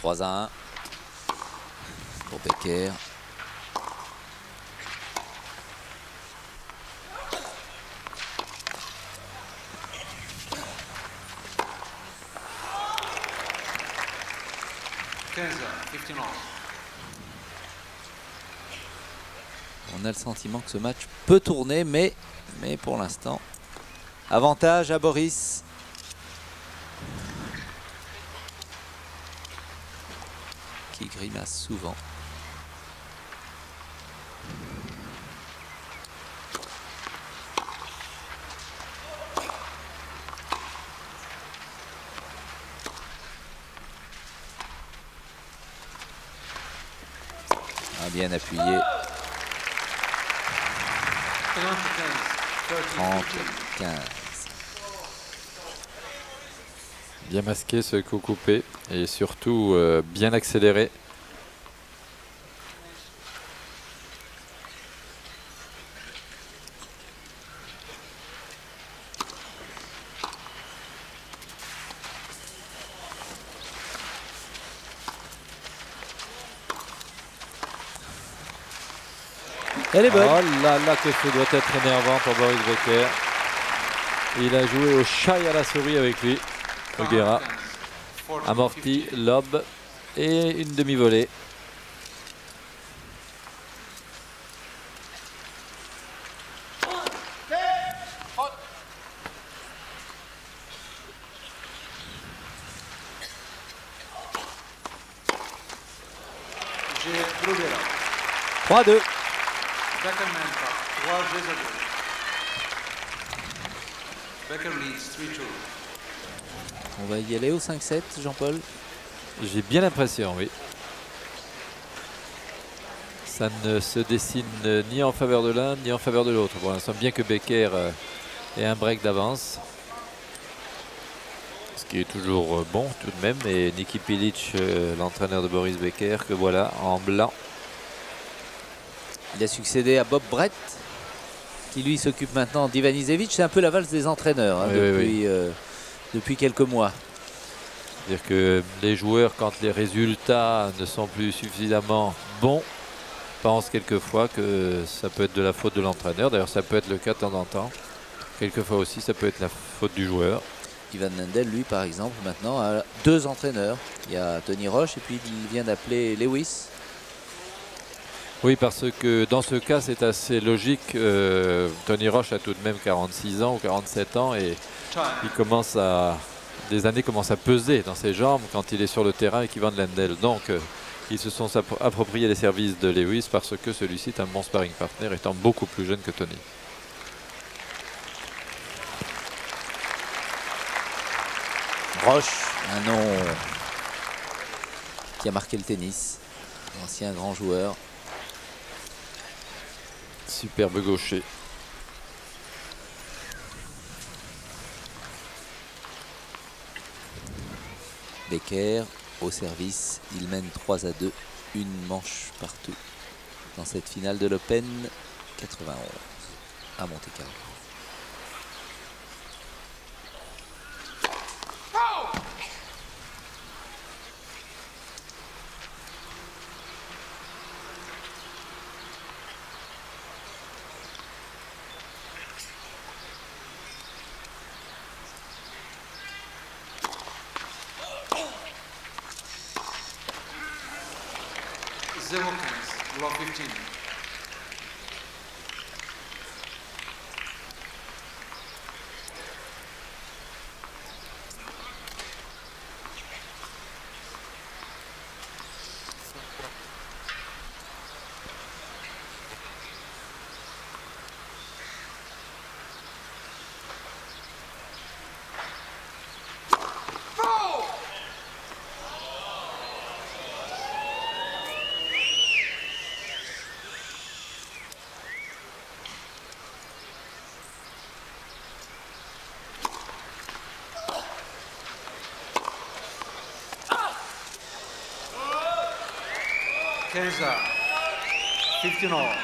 3-1 pour Becker. On a le sentiment que ce match peut tourner, mais pour l'instant, avantage à Boris. Qui grimace souvent. Ah, bien appuyé. 30-15. Bien masqué ce coup coupé et surtout bien accéléré. Elle est bonne. Oh là là, que ce doit être énervant pour Boris Becker. Il a joué au chat et à la souris avec lui. Nogueira. Amorti, lob et une demi-volée. Bruguera. 3-2. Becker Menta, 3-2. Becker leads 3-2. On va y aller au 5-7, Jean-Paul. J'ai bien l'impression, oui. Ça ne se dessine ni en faveur de l'un ni en faveur de l'autre pour l'instant, bien que Becker ait un break d'avance. Ce qui est toujours bon tout de même. Et Niki Pilic, l'entraîneur de Boris Becker, que voilà en blanc. Il a succédé à Bob Brett, qui lui s'occupe maintenant d'Ivanisevic. C'est un peu la valse des entraîneurs hein, oui, depuis quelques mois. C'est-à-dire que les joueurs, quand les résultats ne sont plus suffisamment bons, pensent quelquefois que ça peut être de la faute de l'entraîneur. D'ailleurs, ça peut être le cas de temps en temps. Quelquefois aussi, ça peut être la faute du joueur. Ivan Lendl, lui, par exemple, maintenant, a 2 entraîneurs. Il y a Tony Roche et puis il vient d'appeler Lewis. Oui, parce que dans ce cas, c'est assez logique. Tony Roche a tout de même 46 ans ou 47 ans et il commence à... des années commencent à peser dans ses jambes quand il est sur le terrain avec Ivan Lendl. Donc, ils se sont appropriés les services de Lewis parce que celui-ci est un bon sparring partner étant beaucoup plus jeune que Tony. Roche, un nom qui a marqué le tennis. Ancien grand joueur. Superbe gaucher. Becker au service. Il mène 3-2. Une manche partout dans cette finale de l'Open 91 à Monte-Carlo. Block 15. Kenza, 15-all.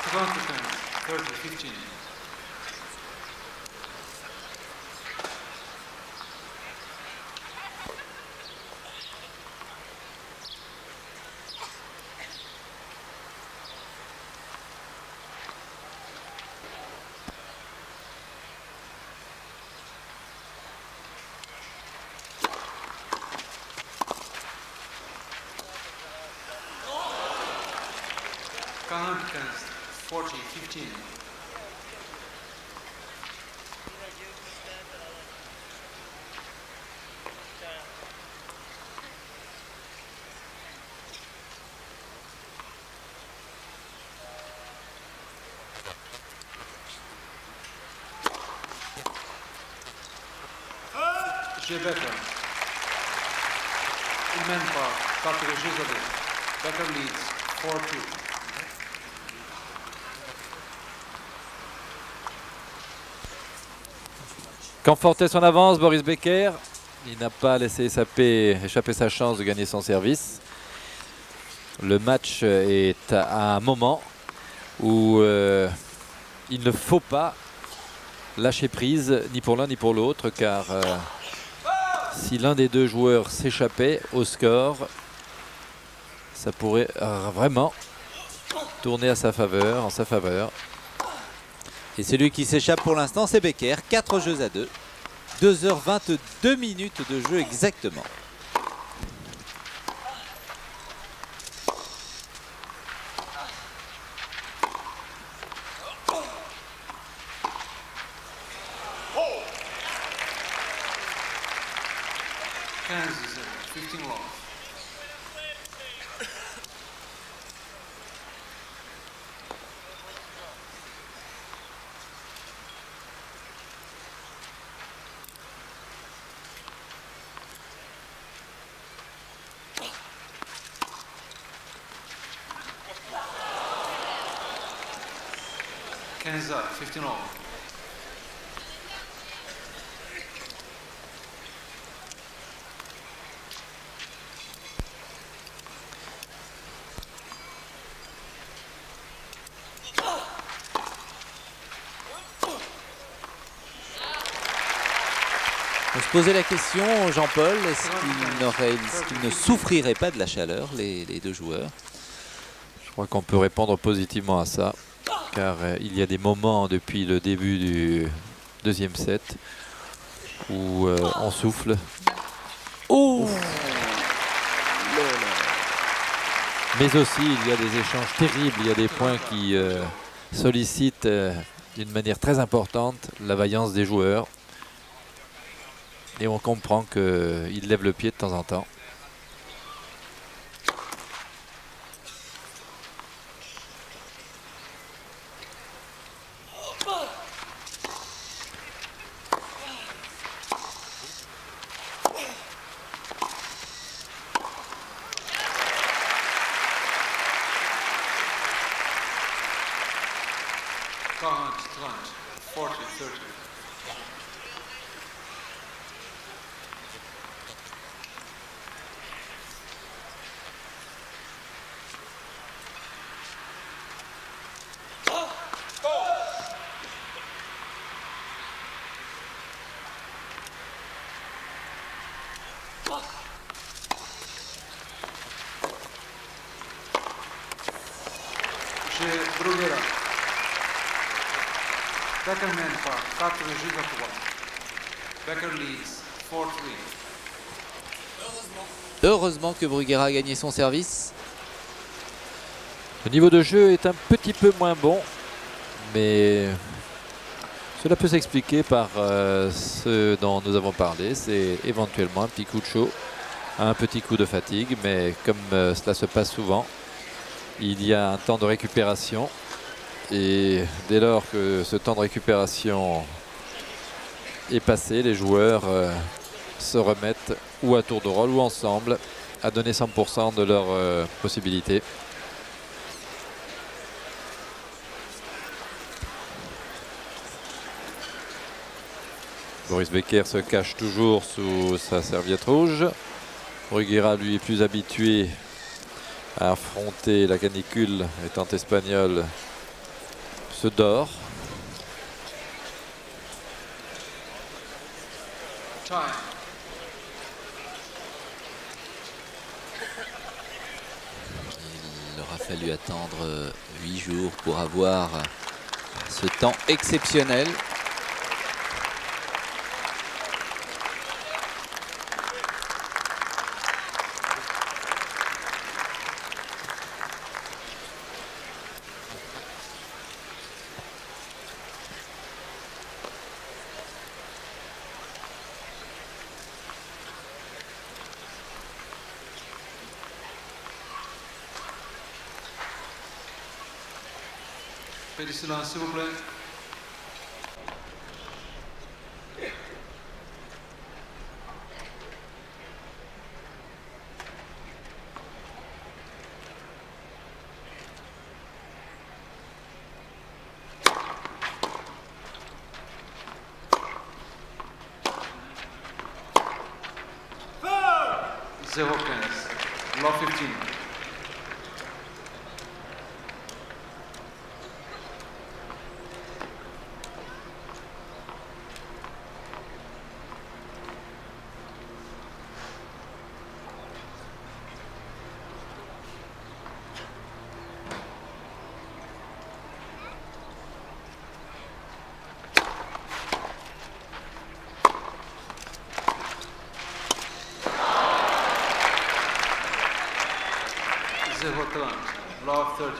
30-15. Kahn against 40-15. Jay Becker. In men par, Patrick Jezabel. Becker leads 4-2. Conforté son avance, Boris Becker. Il n'a pas laissé échapper sa chance de gagner son service. Le match est à un moment où il ne faut pas lâcher prise, ni pour l'un ni pour l'autre, car si l'un des deux joueurs s'échappait au score, ça pourrait vraiment tourner à sa faveur, en sa faveur. Et celui qui s'échappe pour l'instant, c'est Becker. 4 jeux à 2. 2h22 minutes de jeu exactement. Kansas, 15 love. Kansas, 15 all. On se posait la question, Jean-Paul, est-ce qu'ils ne souffriraient pas de la chaleur, les deux joueurs? Je crois qu'on peut répondre positivement à ça, car il y a des moments depuis le début du deuxième set où on souffle. Oh, Mais aussi, il y a des échanges terribles, il y a des points qui sollicitent d'une manière très importante la vaillance des joueurs. Et on comprend qu'ils lèvent le pied de temps en temps. Kahn, 40-30. Chez Bruguera. Becker men par 4 jeux à 3. Becker leads 4-3. heureusement que Bruguera a gagné son service. Le niveau de jeu est un petit peu moins bon, mais cela peut s'expliquer par ce dont nous avons parlé. C'est éventuellement un petit coup de chaud, un petit coup de fatigue, mais comme cela se passe souvent, il y a un temps de récupération. Et dès lors que ce temps de récupération est passé, les joueurs se remettent ou à tour de rôle ou ensemble à donner 100% de leurs possibilités. Boris Becker se cache toujours sous sa serviette rouge. Bruguera, lui, est plus habitué à affronter la canicule, étant espagnol, se dort. Time. Il aura fallu attendre 8 jours pour avoir ce temps exceptionnel. Faites du silence, s'il vous plaît. Zero 15. Law 15. Zero 30. Law 13.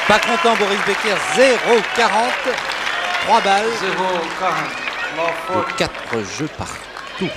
Pas content Boris Becker, 0,40, 3 balles, 0 40. Law 40. 4 jeux partout.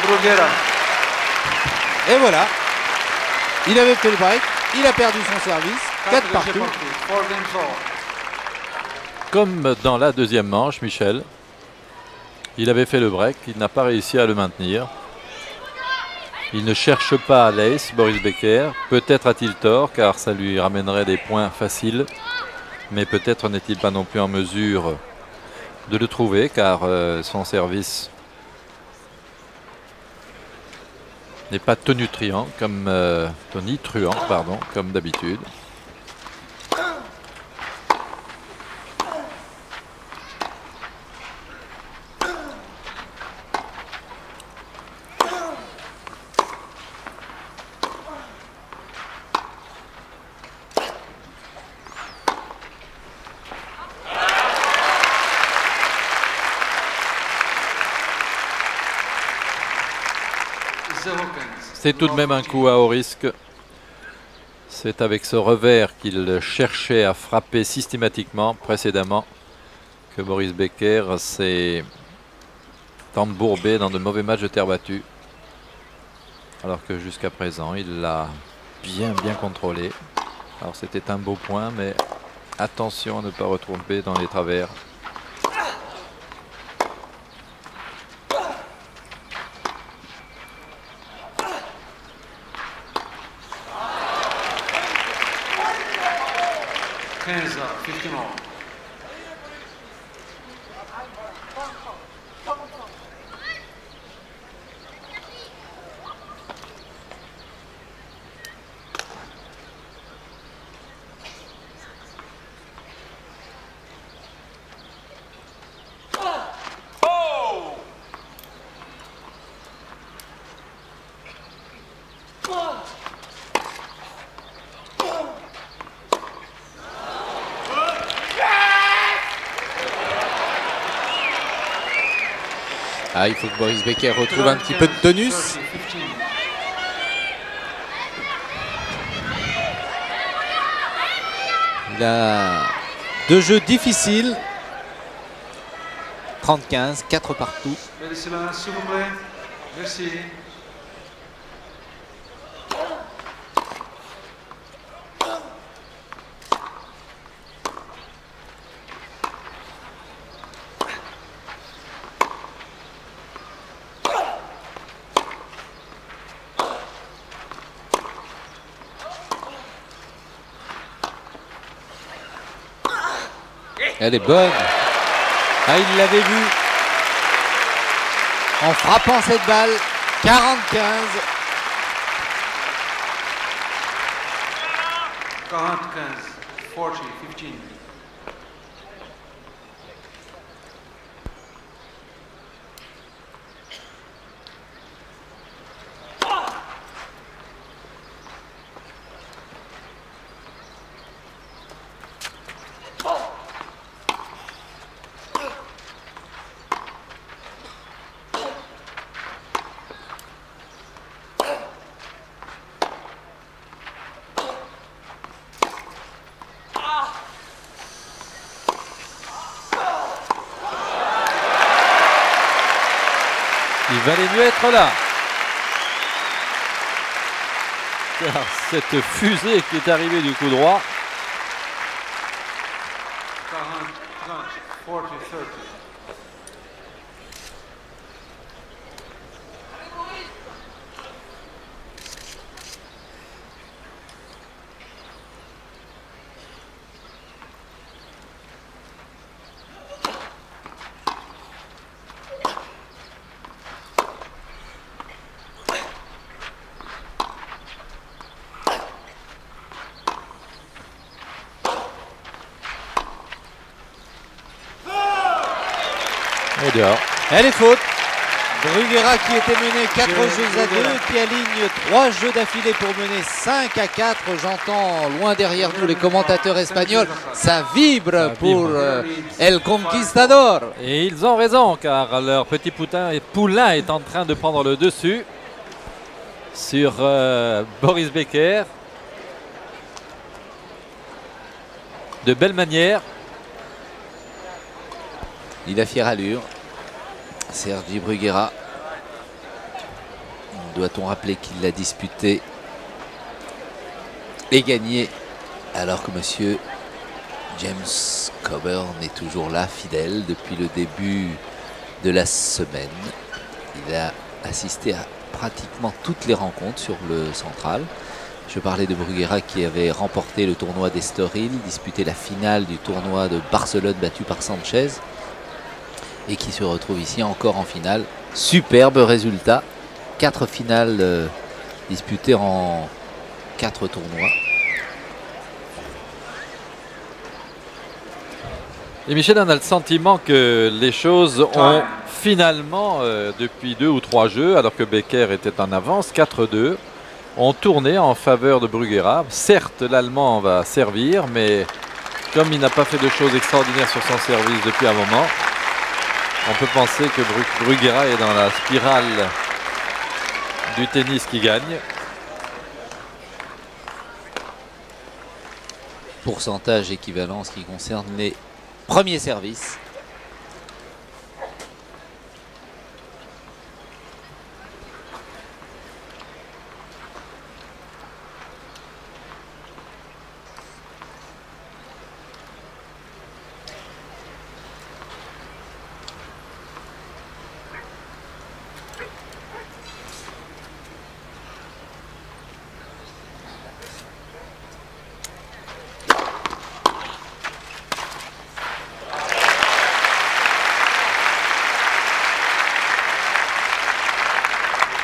Bruguera. Et voilà, il avait fait le break, il a perdu son service, 4 partout. 4 games all. Comme dans la deuxième manche, Michel, il avait fait le break, il n'a pas réussi à le maintenir. Il ne cherche pas à l'ace, Boris Becker. Peut-être a-t-il tort, car ça lui ramènerait des points faciles. Mais peut-être n'est-il pas non plus en mesure de le trouver, car son service n'est pas tonitruant comme comme d'habitude. C'est tout de même un coup à haut risque. C'est avec ce revers qu'il cherchait à frapper systématiquement précédemment que Boris Becker s'est embourbé dans de mauvais matchs de terre battue. Alors que jusqu'à présent, il l'a bien contrôlé. Alors c'était un beau point, mais attention à ne pas retomber dans les travers. Ah, il faut que Boris Becker retrouve un petit peu de tonus. 30, 15. Il a 2 jeux difficiles. 30-15, 4 partout. Bel silence, s'il vous plaît. Merci. Elle est bonne. Ah, il l'avait vu. En frappant cette balle. 40-15. 40, 15. 40, 15. Il valait mieux être là. Car cette fusée qui est arrivée du coup droit, 40, 30, 40, 30. et dehors. Elle est faute. Bruguera qui était mené 4 jeux à 2, qui aligne 3 jeux d'affilée pour mener 5-4. J'entends loin derrière nous les commentateurs espagnols. Ça vibre pour El Conquistador. Et ils ont raison car leur petit poulain est en train de prendre le dessus sur Boris Becker. De belle manière. Il a fière allure. Sergi Bruguera. Doit-on rappeler qu'il l'a disputé et gagné alors que monsieur James Coburn est toujours là, fidèle depuis le début de la semaine. Il a assisté à pratiquement toutes les rencontres sur le central. Je parlais de Bruguera qui avait remporté le tournoi d'Estoril, disputé la finale du tournoi de Barcelone battu par Sanchez et qui se retrouve ici encore en finale. Superbe résultat. 4 finales disputées en 4 tournois. Et Michel, on a le sentiment que les choses ont finalement, depuis 2 ou 3 jeux, alors que Becker était en avance, 4-2, ont tourné en faveur de Bruguera. Certes, l'Allemand va servir, mais comme il n'a pas fait de choses extraordinaires sur son service depuis un moment, on peut penser que Bruguera est dans la spirale du tennis qui gagne. Pourcentage équivalent en ce qui concerne les premiers services.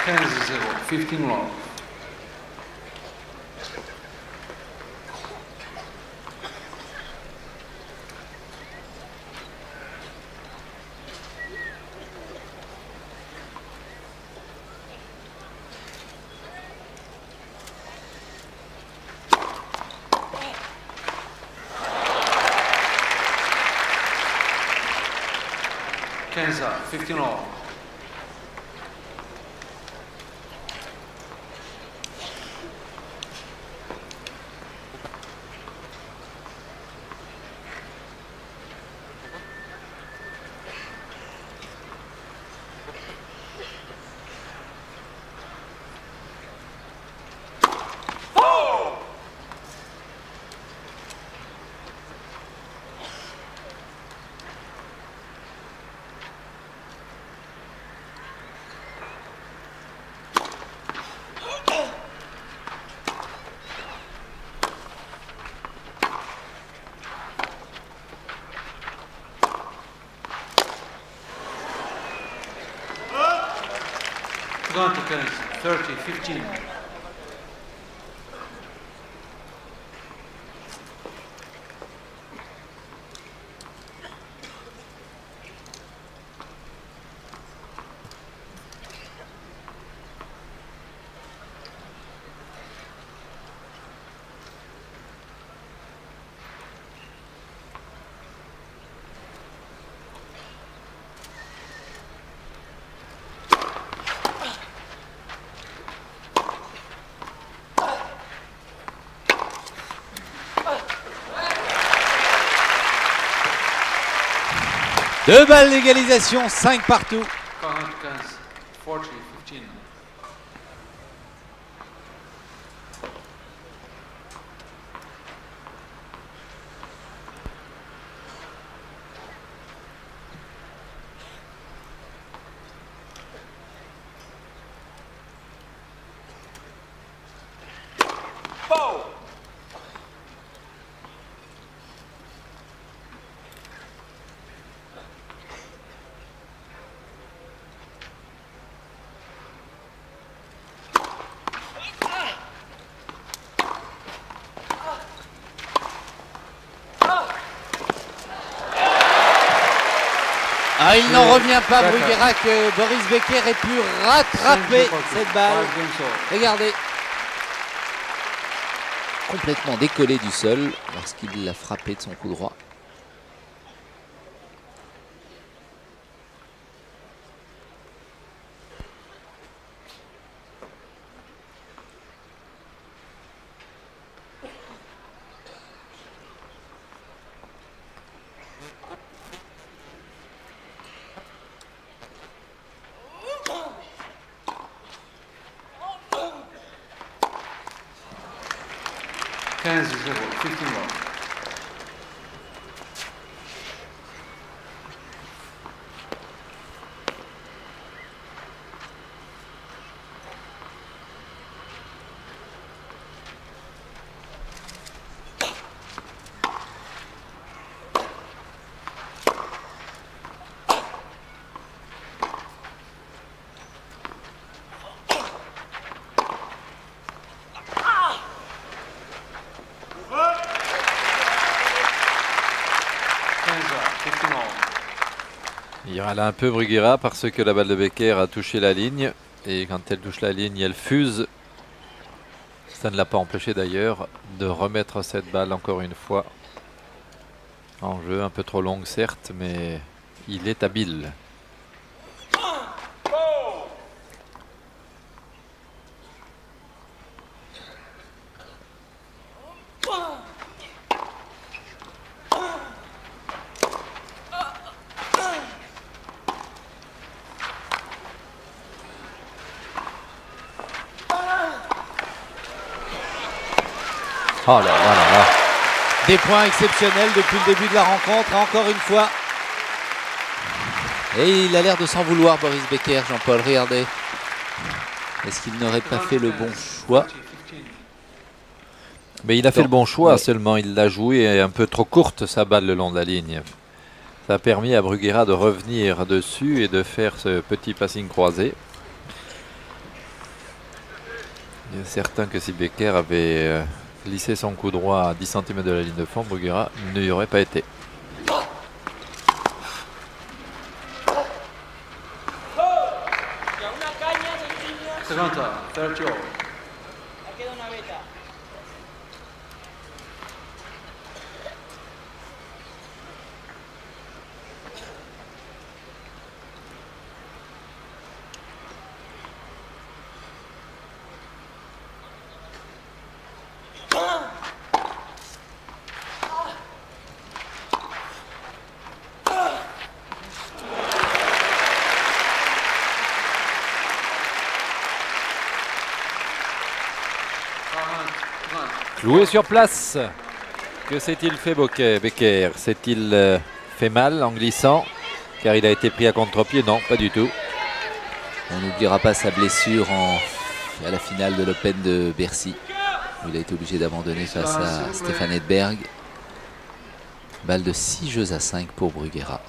Kansas 0, 15 long. Kansas 15 long. tennis, 30-15. Deux balles d'égalisation, 5 partout. 40-15. Ah, il n'en revient pas, Bruguera, que Boris Becker ait pu rattraper cette balle. Regardez. Complètement décollé du sol lorsqu'il l'a frappé de son coup droit. Il râle un peu Bruguera parce que la balle de Becker a touché la ligne. Et quand elle touche la ligne, elle fuse. Ça ne l'a pas empêché d'ailleurs de remettre cette balle encore une fois en jeu. Un peu trop longue certes, mais il est habile. Oh là là là là. Des points exceptionnels depuis le début de la rencontre, encore une fois. Et il a l'air de s'en vouloir, Boris Becker, Jean-Paul, regardez. Est-ce qu'il n'aurait pas fait le bon choix? Mais il a fait le bon choix, seulement il l'a joué un peu trop courte sa balle le long de la ligne. Ça a permis à Bruguera de revenir dessus et de faire ce petit passing croisé. Il est certain que si Becker avait glissé son coup droit à 10 cm de la ligne de fond, Bruguera n'y aurait pas été. Cloué sur place. Que s'est-il fait Becker? S'est-il fait mal en glissant car il a été pris à contre-pied? Non, pas du tout. On n'oubliera pas sa blessure à la finale de l'Open de Bercy, où il a été obligé d'abandonner face à Stefan Edberg. Balle de 6-5 pour Bruguera.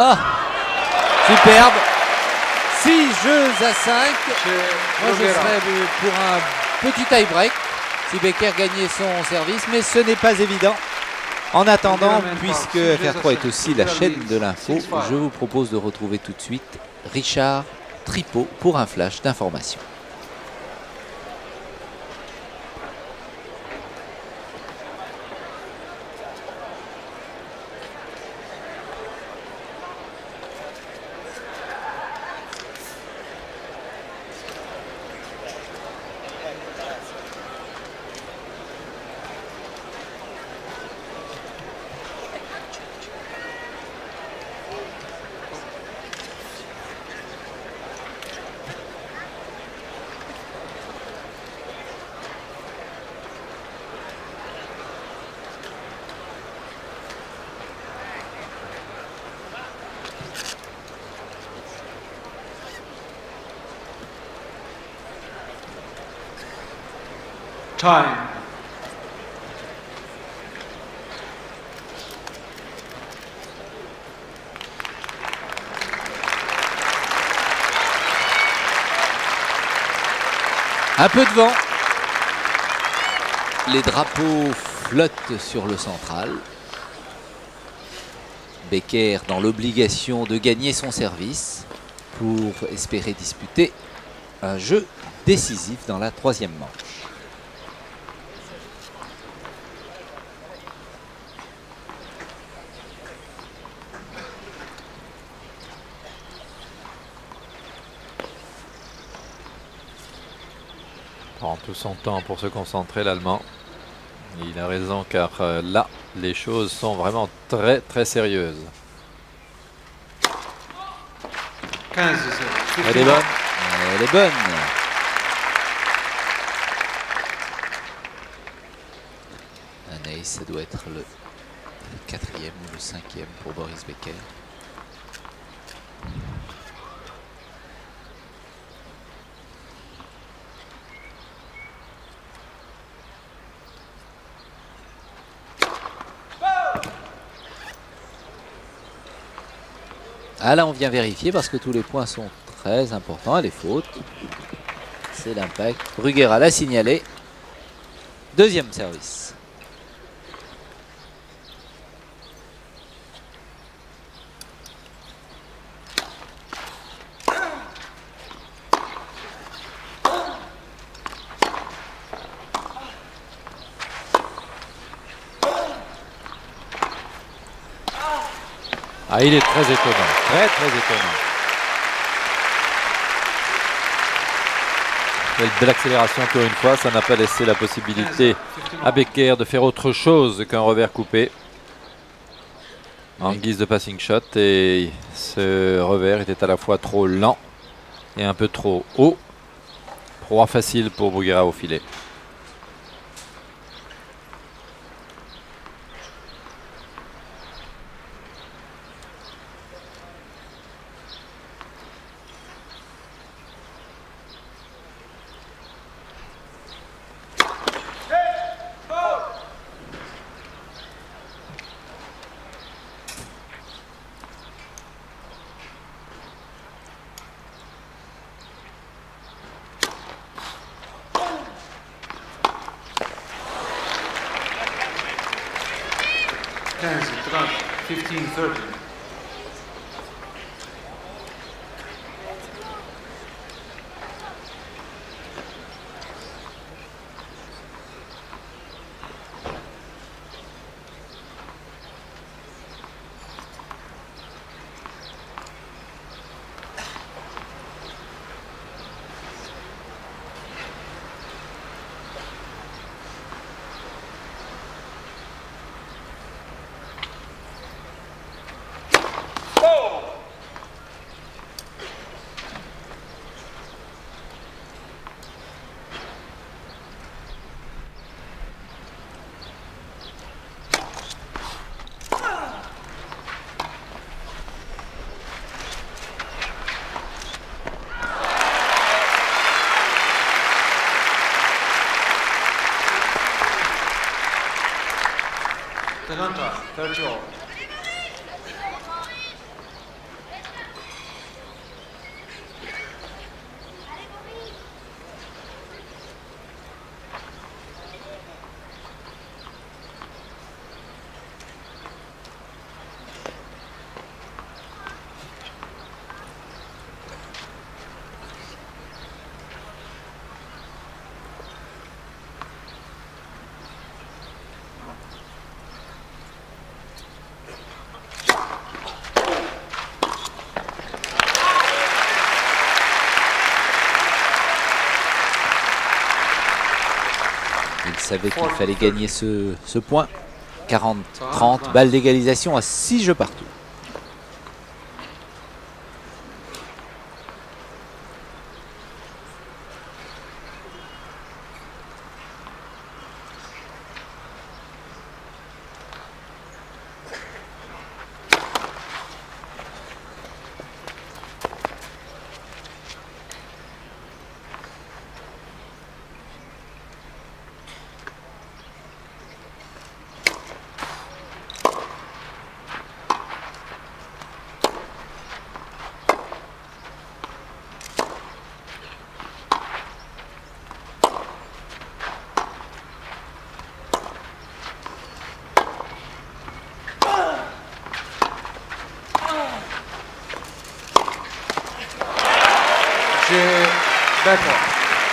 Ah, superbe. 6 jeux à 5. Moi, je serais pour un petit tie-break si Becker gagnait son service, mais ce n'est pas évident. En attendant, puisque FR3 est aussi la chaîne de l'info, je vous propose de retrouver tout de suite Richard Tripot pour un flash d'information. Time. Un peu de vent. Les drapeaux flottent sur le central. Becker dans l'obligation de gagner son service pour espérer disputer un jeu décisif dans la 3e manche. Prend tout son temps pour se concentrer, l'Allemand. Il a raison, car là, les choses sont vraiment très très sérieuses. 15. Elle est bonne. Elle est bonne. Un ace, ça doit être le 4e ou le 5e pour Boris Becker. Ah là, on vient vérifier parce que tous les points sont très importants. Les fautes, c'est l'impact. Bruguera l'a signalé. 2e service. Ah, il est très étonnant, très très étonnant. Quelle belle accélération encore une fois, ça n'a pas laissé la possibilité à Becker de faire autre chose qu'un revers coupé en guise de passing shot, et ce revers était à la fois trop lent et un peu trop haut. Proie facile pour Bruguera au filet. Drunk, 15-30. Tananta, 30 all. Il savait qu'il fallait gagner ce point. 40-30, balle d'égalisation à 6 jeux partout.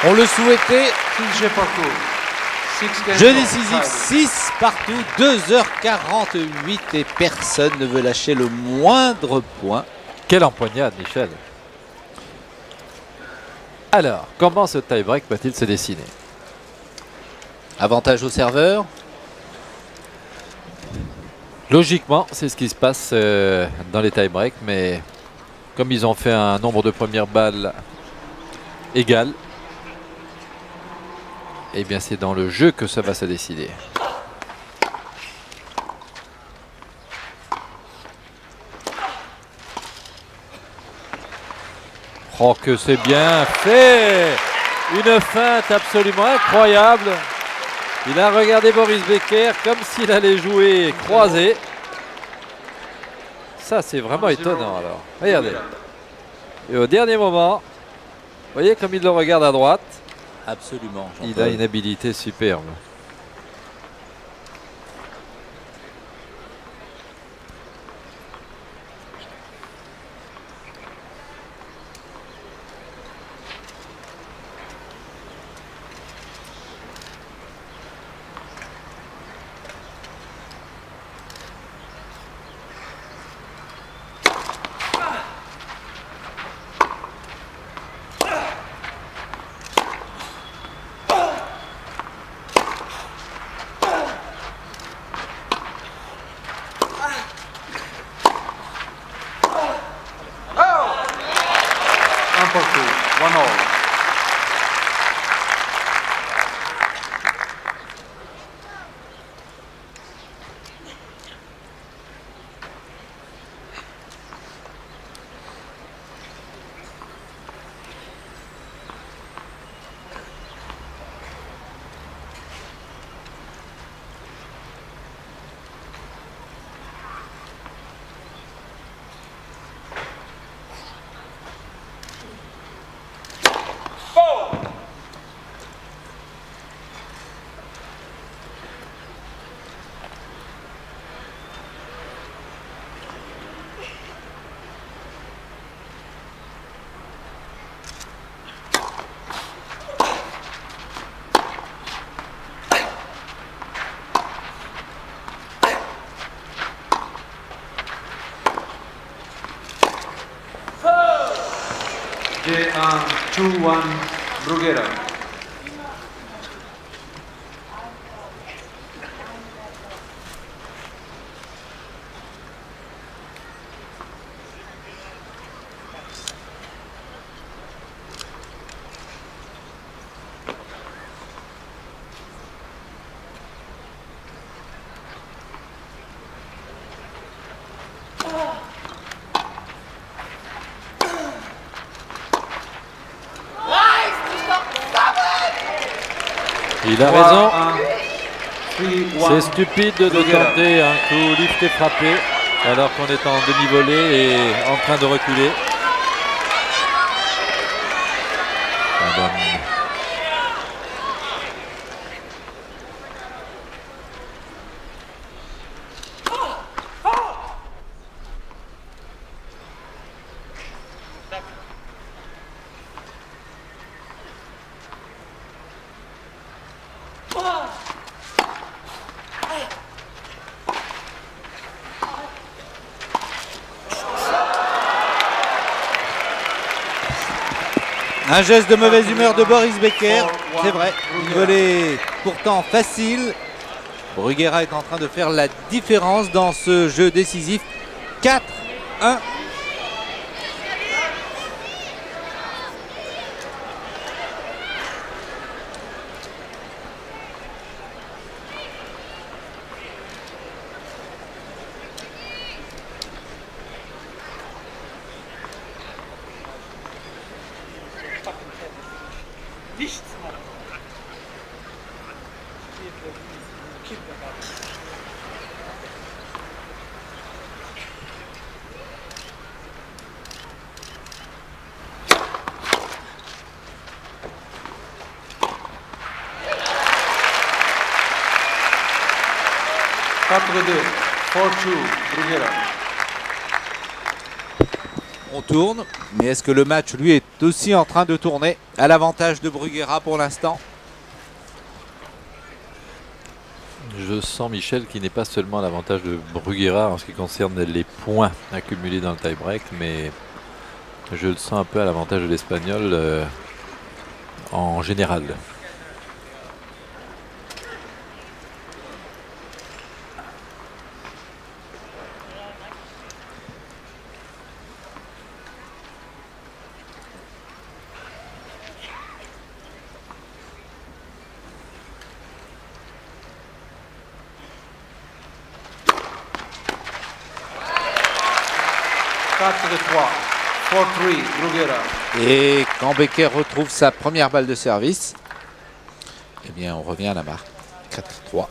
On le souhaitait. Jeu décisif, 6 partout, 2h48 et personne ne veut lâcher le moindre point. Quelle empoignade, Michel. Alors, comment ce tie-break va-t-il se dessiner? Avantage au serveur. Logiquement, c'est ce qui se passe dans les tie-breaks, mais comme ils ont fait un nombre de premières balles égal, eh bien c'est dans le jeu que ça va se décider. Oh, que c'est bien fait! Une feinte absolument incroyable. Il a regardé Boris Becker comme s'il allait jouer croisé. Ça, c'est vraiment étonnant alors. Regardez. Et au dernier moment, vous voyez comme il le regarde à droite. Absolument. Il a une habilité superbe. J1, 2-1, Bruguera. Il a raison. C'est stupide de tenter un coup lift et frappé alors qu'on est en demi-volée et en train de reculer. Un geste de mauvaise humeur de Boris Becker. C'est vrai, une volée pourtant facile. Bruguera est en train de faire la différence dans ce jeu décisif. 4-1. On tourne, mais est-ce que le match, lui, est aussi en train de tourner à l'avantage de Bruguera pour l'instant? Je sens, Michel, qui n'est pas seulement à l'avantage de Bruguera en ce qui concerne les points accumulés dans le tie-break, mais je le sens un peu à l'avantage de l'Espagnol en général. Et quand Becker retrouve sa première balle de service, eh bien on revient à la marque. 4-3.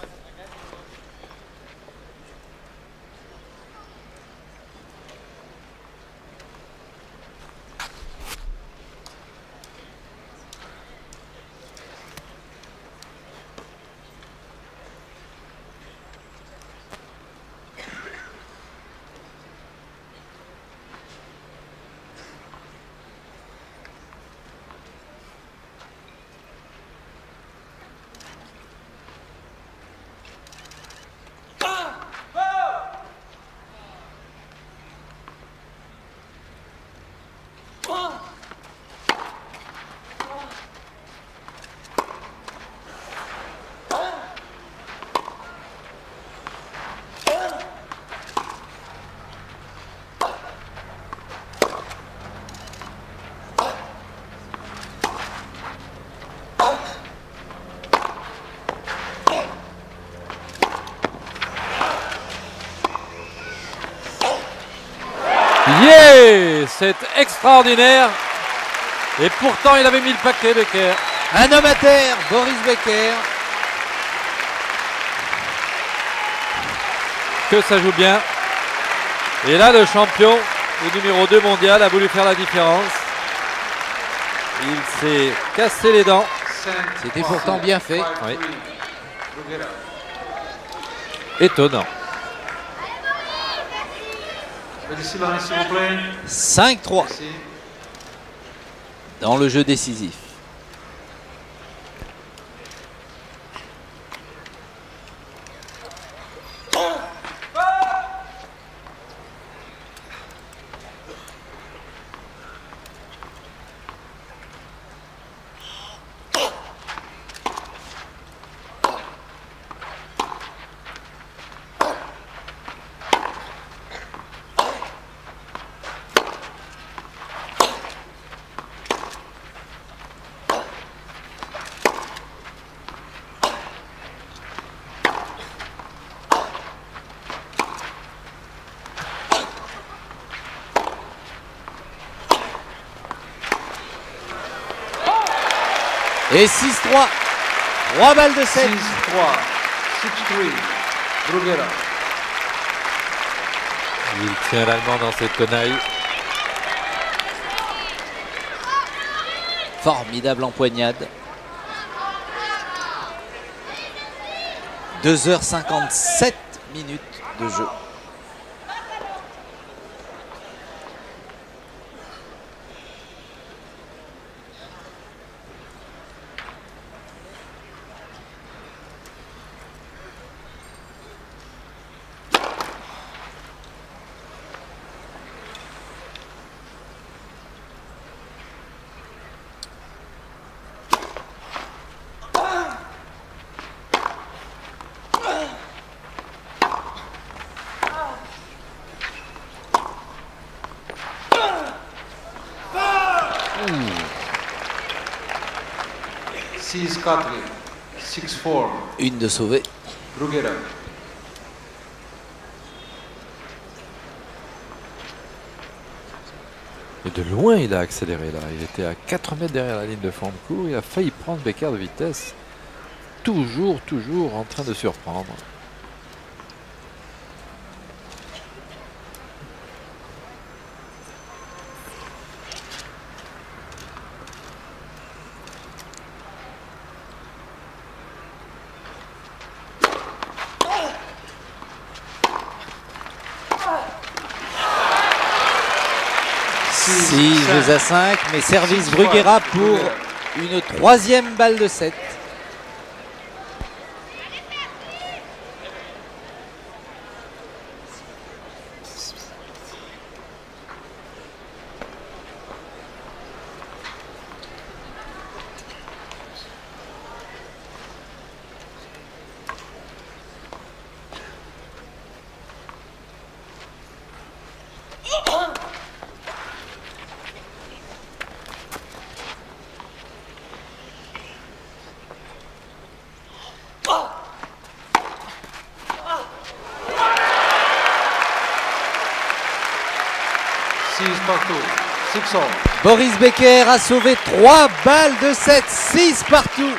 Yeah, c'est extraordinaire. Et pourtant, il avait mis le paquet, Becker. Un homme à terre, Boris Becker. Que ça joue bien. Et là, le champion, le numéro 2 mondial, a voulu faire la différence. Il s'est cassé les dents. C'était pourtant bien fait. Oui. Étonnant. 5-3 dans le jeu décisif. Et 6-3. 3 balles de 7. 6-3. 6-3. Bruguera. Il tient l'Allemand dans cette tenaille. Formidable empoignade. 2h57 minutes de jeu. Sees Katli, 6-4. Une de sauvée. Bruguera. Et de loin, il a accéléré là. Il était à 4 mètres derrière la ligne de fond de cours. Il a failli prendre Becker de vitesse. Toujours en train de surprendre. Six jeux à 5, mais service Bruguera pour une troisième balle de 7. Boris Becker a sauvé 3 balles de 7, 6 partout.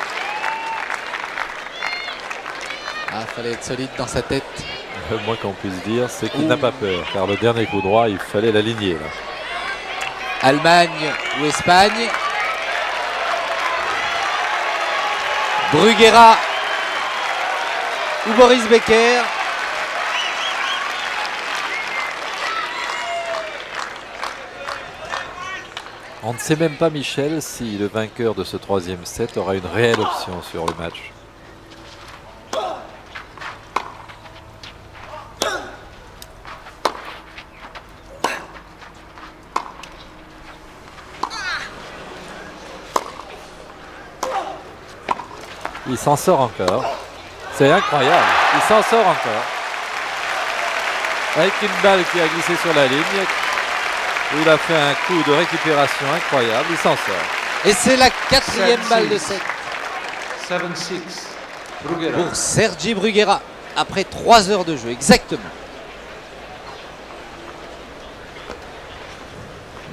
Ah, fallait être solide dans sa tête. Le moins qu'on puisse dire, c'est qu'il n'a pas peur, car le dernier coup droit, il fallait l'aligner là. Allemagne ou Espagne. Bruguera ou Boris Becker. On ne sait même pas, Michel, si le vainqueur de ce troisième set aura une réelle option sur le match. Il s'en sort encore. C'est incroyable. Il s'en sort encore. Avec une balle qui a glissé sur la ligne. Il a fait un coup de récupération incroyable. Il s'en sort. Et c'est la 4e balle de 7. 7-6. Bruguera. Pour Sergi Bruguera. Après 3 heures de jeu, exactement.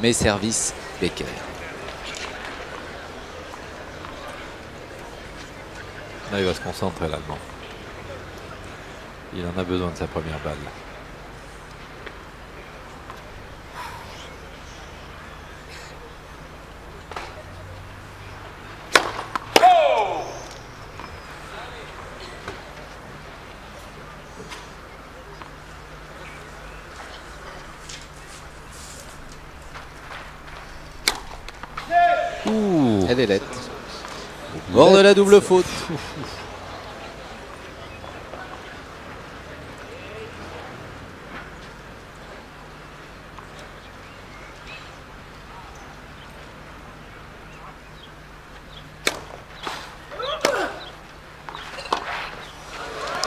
Mais service Becker. Là, il va se concentrer, l'Allemand. Il en a besoin de sa première balle. Elle est lettre. Bord de la double faute.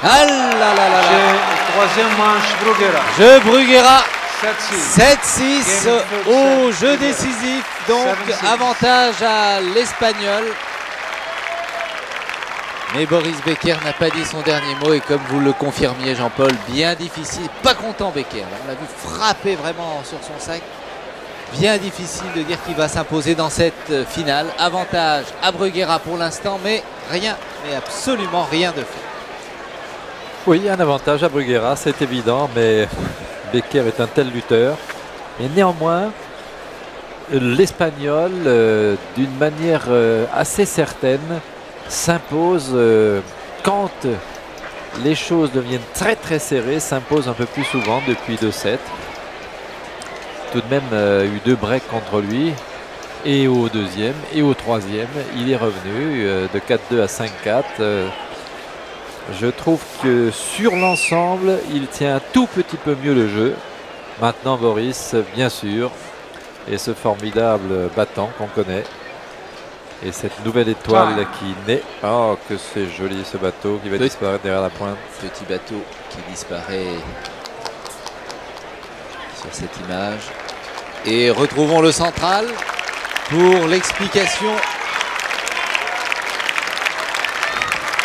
Ah là là là là. Troisième manche, Bruguera. Jeu Bruguera. 7-6. 7-6 au jeu décisif. Donc avantage à l'Espagnol. Mais Boris Becker n'a pas dit son dernier mot et comme vous le confirmiez, Jean-Paul, bien difficile. Pas content Becker. On l'a vu frapper vraiment sur son sac. Bien difficile de dire qu'il va s'imposer dans cette finale. Avantage à Bruguera pour l'instant, mais rien, mais absolument rien de fait. Oui, un avantage à Bruguera, c'est évident, mais Becker est un tel lutteur. Et néanmoins, l'Espagnol, d'une manière assez certaine, s'impose quand les choses deviennent très très serrées, s'impose un peu plus souvent depuis 2-7. Tout de même eu 2 breaks contre lui, et au deuxième et au troisième, il est revenu de 4-2 à 5-4. Je trouve que sur l'ensemble, il tient un tout petit peu mieux le jeu. Maintenant, Boris, bien sûr, et ce formidable battant qu'on connaît. Et cette nouvelle étoile qui naît. Oh, que c'est joli ce bateau qui va disparaître derrière la pointe. Petit bateau qui disparaît sur cette image. Et retrouvons le central pour l'explication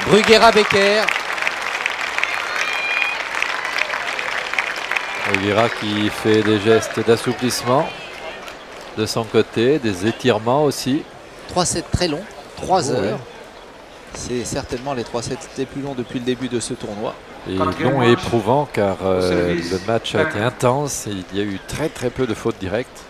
Bruguera-Becker. Bruguera qui fait des gestes d'assouplissement de son côté, des étirements aussi. 3 sets très longs, 3 heures. Ouais. C'est certainement les 3 sets les plus longs depuis le début de ce tournoi. Et long et éprouvant car le match a été intense et il y a eu très très peu de fautes directes.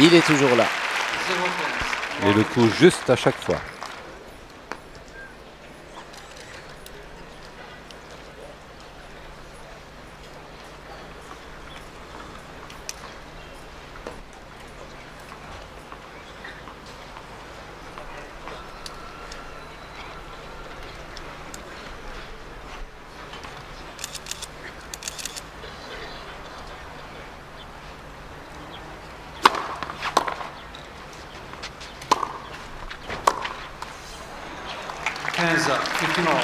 Il est toujours là. Et le coup juste à chaque fois. Hands up, 15 all.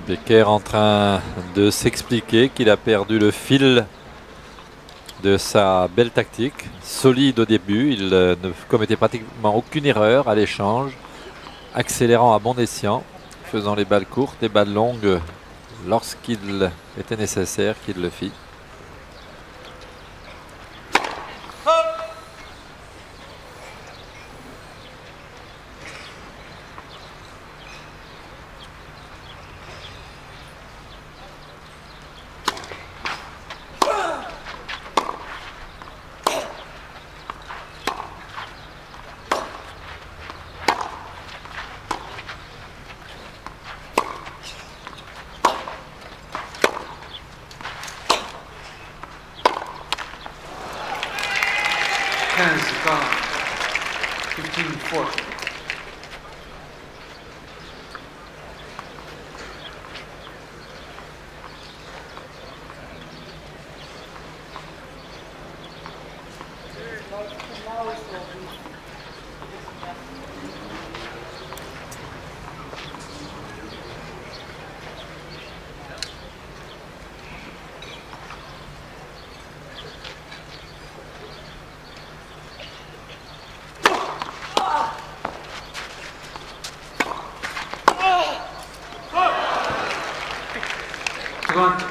Becker en train de s'expliquer qu'il a perdu le fil de sa belle tactique, solide au début, il ne commettait pratiquement aucune erreur à l'échange, accélérant à bon escient, faisant les balles courtes, les balles longues lorsqu'il était nécessaire qu'il le fit.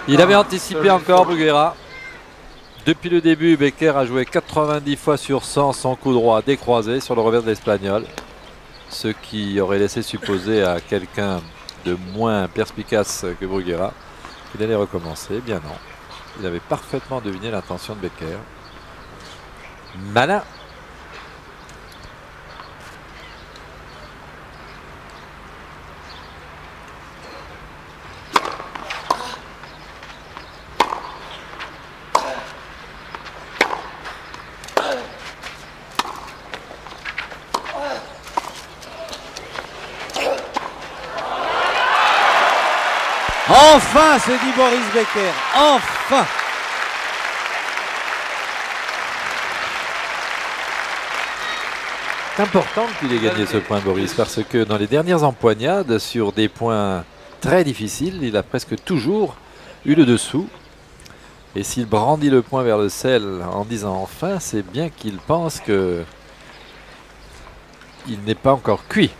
Il avait anticipé encore Bruguera. Depuis le début, Becker a joué 90 fois sur 100 son coup droit décroisé sur le revers de l'Espagnol. Ce qui aurait laissé supposer à quelqu'un de moins perspicace que Bruguera qu'il allait recommencer. Eh bien non. Il avait parfaitement deviné l'intention de Becker. Malin. Enfin, se dit Boris Becker, enfin. C'est important qu'il ait gagné ce point, Boris, parce que dans les dernières empoignades, sur des points très difficiles, il a presque toujours eu le dessous. Et s'il brandit le point vers le ciel en disant enfin, c'est bien qu'il pense que il n'est pas encore cuit.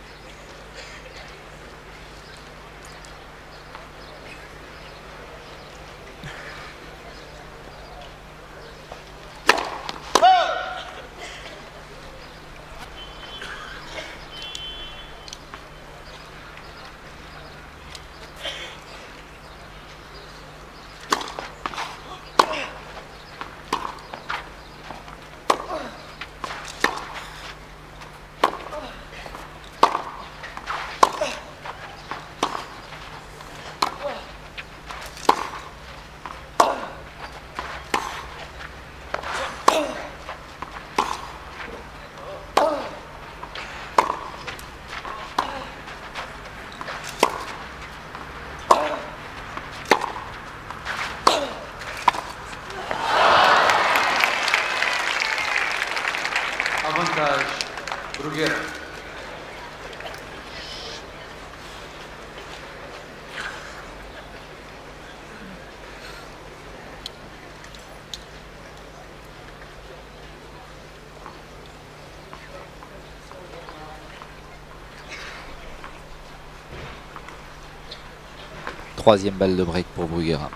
Avantage, Bruguera. Troisième balle de break pour Bruguera.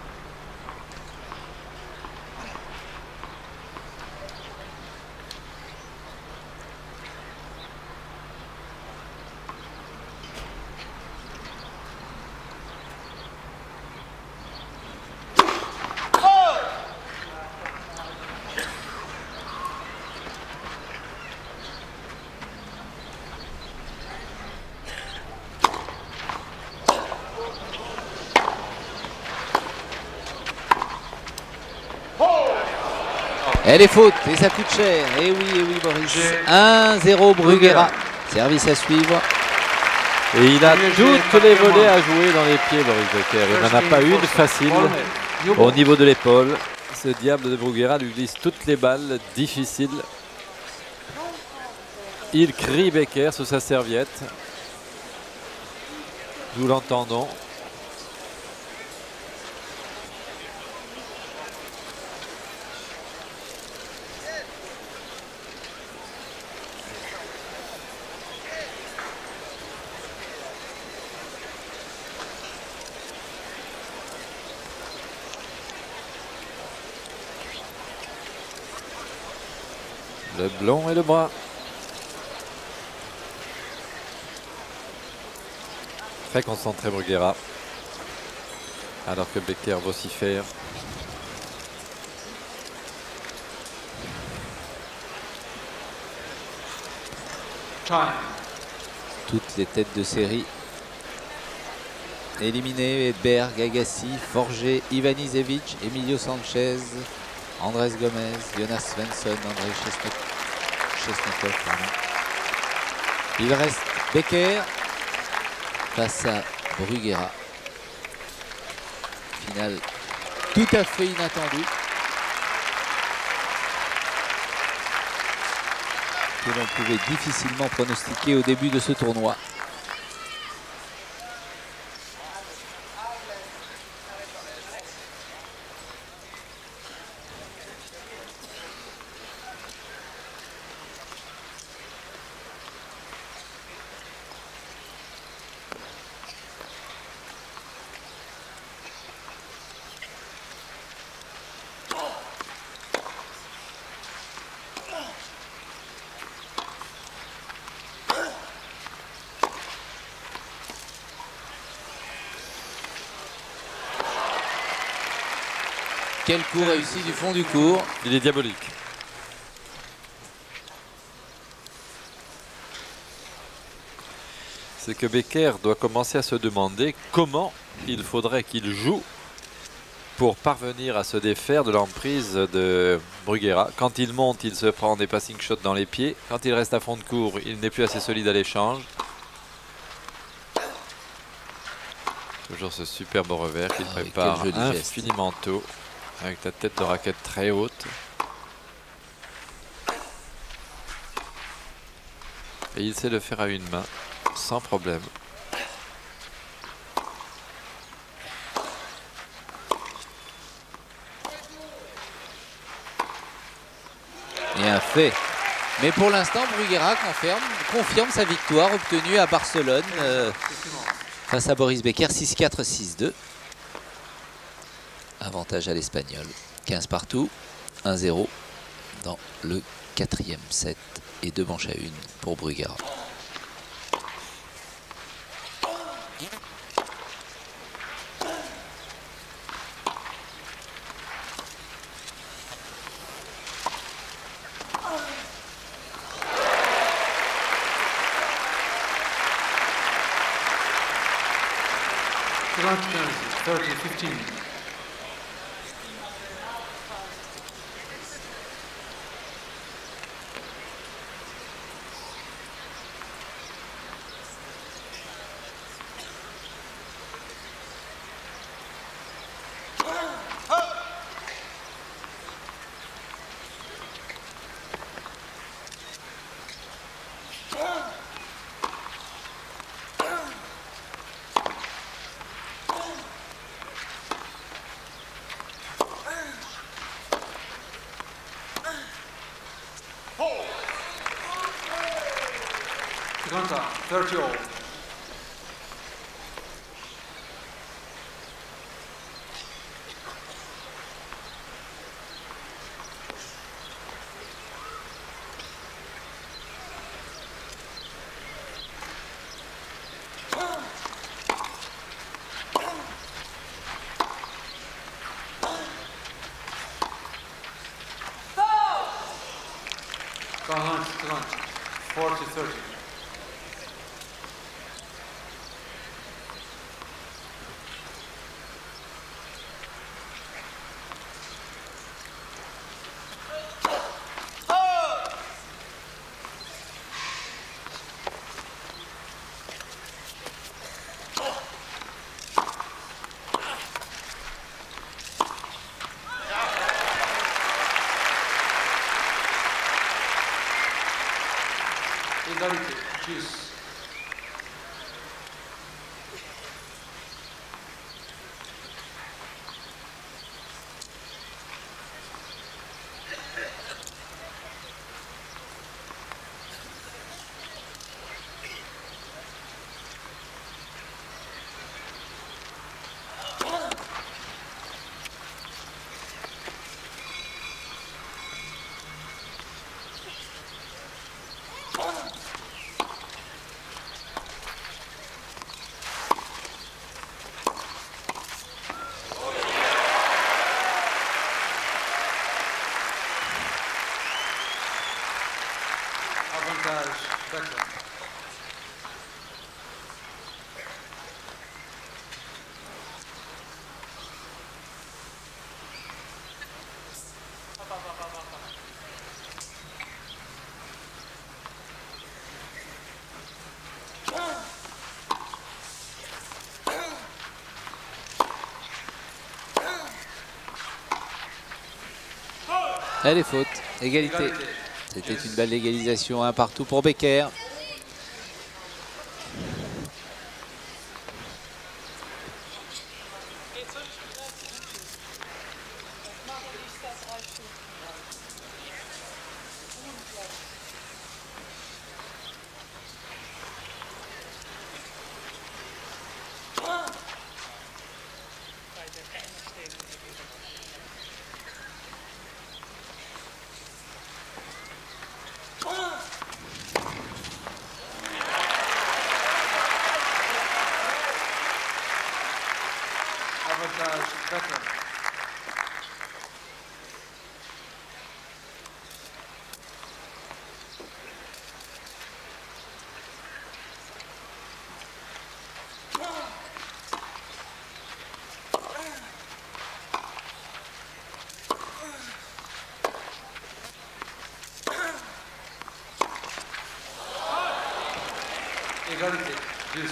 Elle est faute et ça coûte cher. Et oui Boris. 1-0 Bruguera. Service à suivre. Et il a toutes les volées à jouer dans les pieds, Boris Becker. Il n'en a pas une facile au niveau de l'épaule. Ce diable de Bruguera lui glisse toutes les balles difficiles. Il crie Becker sous sa serviette. Nous l'entendons. Le blond et le brun. Très concentré Bruguera. Alors que Becker vocifère. Toutes les têtes de série éliminées. Berg, Agassi, Forger, Ivanisevic, Emilio Sanchez, Andrés Gomez, Jonas Svensson, Andrei Chesnakov. Il reste Becker face à Bruguera. Finale tout à fait inattendue. Que l'on pouvait difficilement pronostiquer au début de ce tournoi. Quel coup réussi du fond du court. Il est diabolique. C'est que Becker doit commencer à se demander comment il faudrait qu'il joue pour parvenir à se défaire de l'emprise de Bruguera. Quand il monte, il se prend des passing shots dans les pieds. Quand il reste à fond de court, il n'est plus assez solide à l'échange. Toujours ce superbe revers qu'il prépare infiniment tôt, avec la tête de raquette très haute. Et il sait le faire à une main, sans problème. Et un fait Mais pour l'instant, Bruguera confirme sa victoire obtenue à Barcelone face à Boris Becker, 6-4, 6-2. Avantage à l'Espagnol. 15 partout, 1-0 dans le 4e set et 2 manches à 1 pour Bruguera. Grant Jones, 30-15. Granta, 30-all. Grant, 40-30. Égalité, juice. Avantage, Becker. Elle est faute, égalité. C'était une belle égalisation, 1 partout pour Becker. Avantage, Becker. Égalité, juice.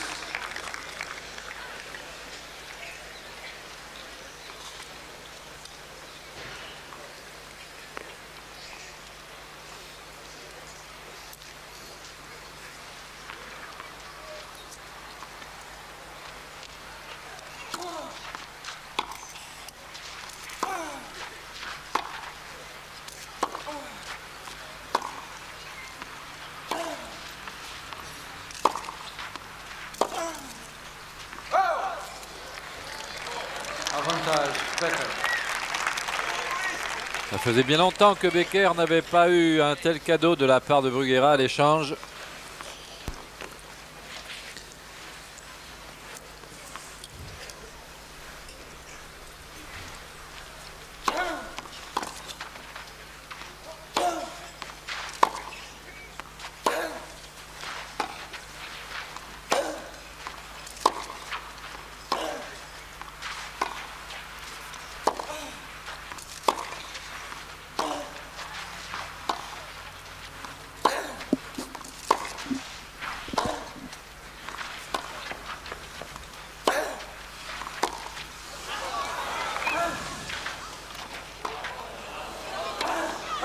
Becker. Ça faisait bien longtemps que Becker n'avait pas eu un tel cadeau de la part de Bruguera à l'échange.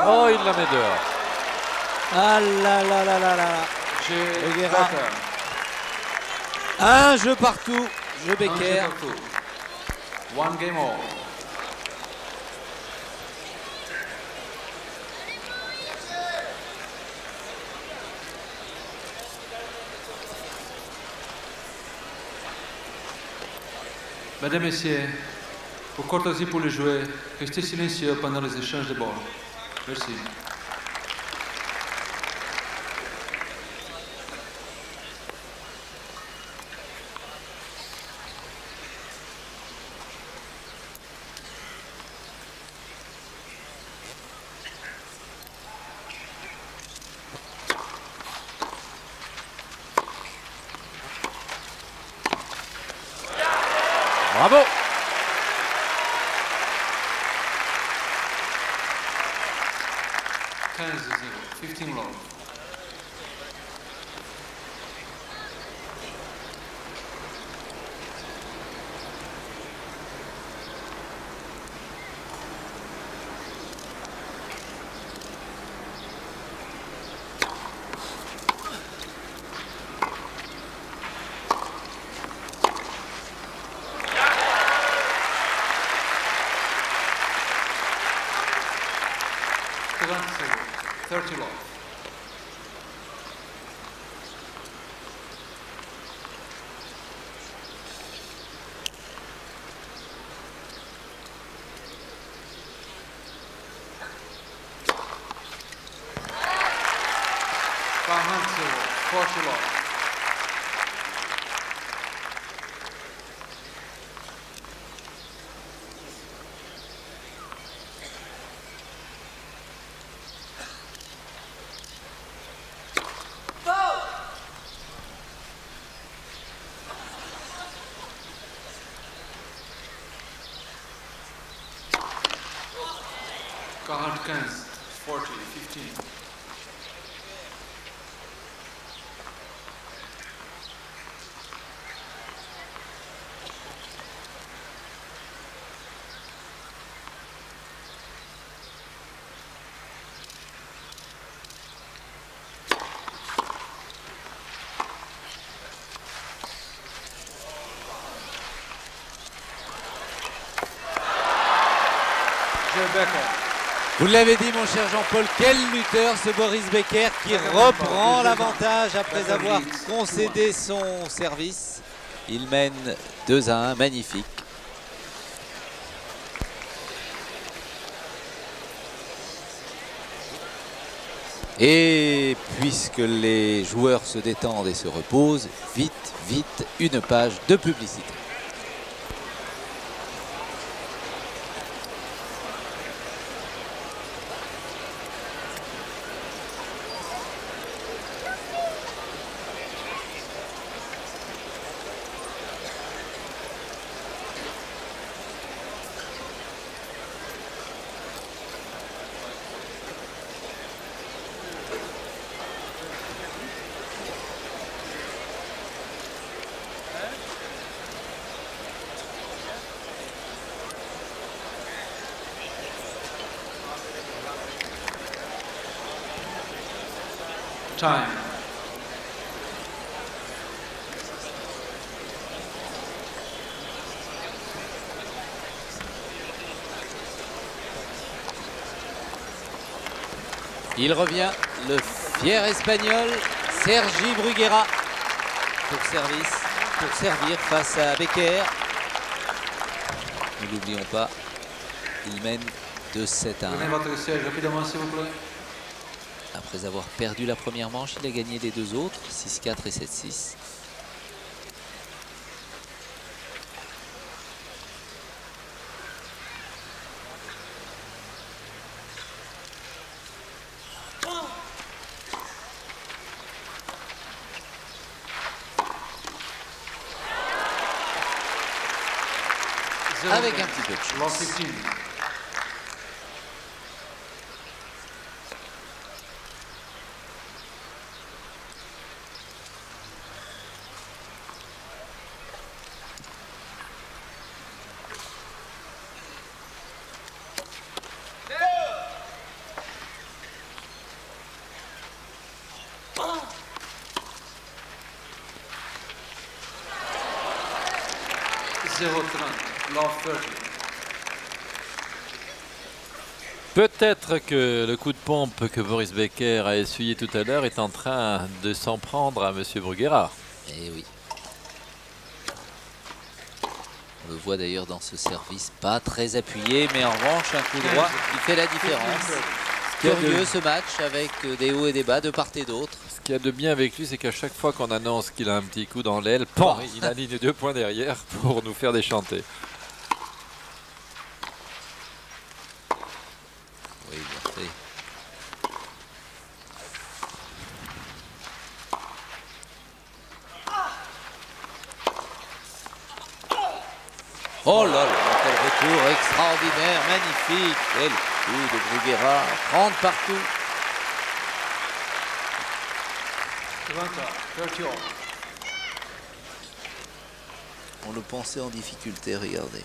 Oh, il la met dehors. Ah là là là là là. Jay Bruguera. Becker. Un jeu partout. Jeu Un jeu Becker. partout. One game all. Mesdames, Messieurs, pour courtoisie pour les joueurs, restez silencieux pendant les échanges de balles. Merci. Bravo. Kansas 0, 15 love. Current 0, 30 love. Current 0, 40 love. Current 15, 40, 15. Jay Becker. Vous l'avez dit, mon cher Jean-Paul, quel lutteur ce Boris Becker qui reprend l'avantage après avoir concédé son service. Il mène 2-1, magnifique. Et puisque les joueurs se détendent et se reposent, vite, vite, une page de publicité. Time. Il revient, le fier espagnol, Sergi Bruguera, pour servir face à Becker. Ne l'oublions pas. Il mène 2-7 à 1. Prenez votre siège rapidement, s'il vous plaît. Après avoir perdu la première manche, il a gagné les deux autres, 6-4 et 7-6. Avec un petit peu de chance. 15. Peut-être que le coup de pompe que Boris Becker a essuyé tout à l'heure est en train de s'en prendre à Monsieur Bruguera. Eh oui. On le voit d'ailleurs dans ce service, pas très appuyé, mais en revanche, un coup droit qui fait la différence. Curieux ce match avec des hauts et des bas de part et d'autre. Ce qu'il y a de bien avec lui, c'est qu'à chaque fois qu'on annonce qu'il a un petit coup dans l'aile, il aligne 2 points derrière pour nous faire déchanter. Oui, bien fait. Oh là là, quel retour extraordinaire, magnifique. Quel coup de Bruguera, 30 partout. 30. On le pensait en difficulté, regardez.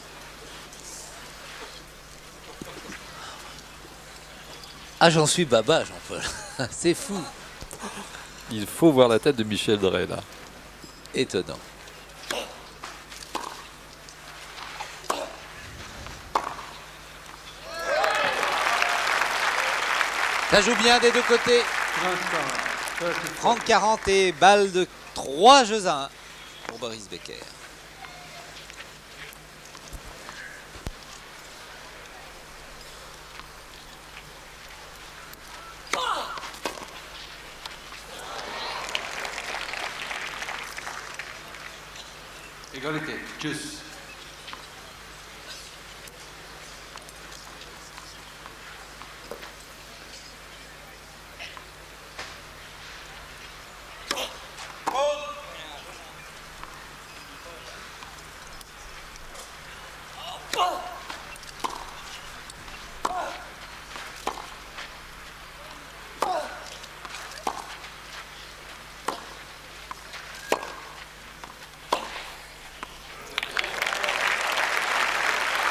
Ah, j'en suis baba, Jean-Paul. C'est fou. Il faut voir la tête de Michel Drey là. Étonnant. Ça joue bien des deux côtés. 30-40 et balle de 3 jeux à 1 pour Boris Becker. Égalité, juste.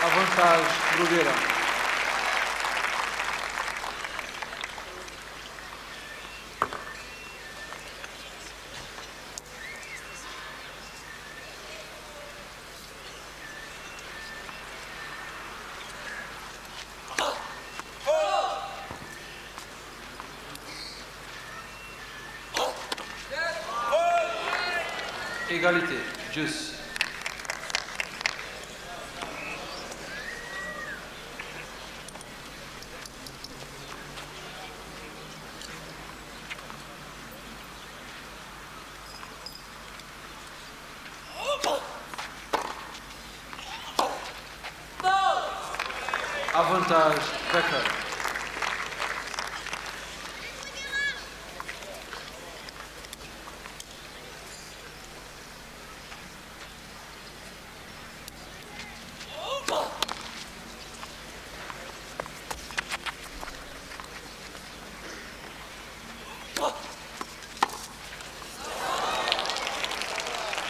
Avantage Bruguera. Égalité, juste. Avantage Becker.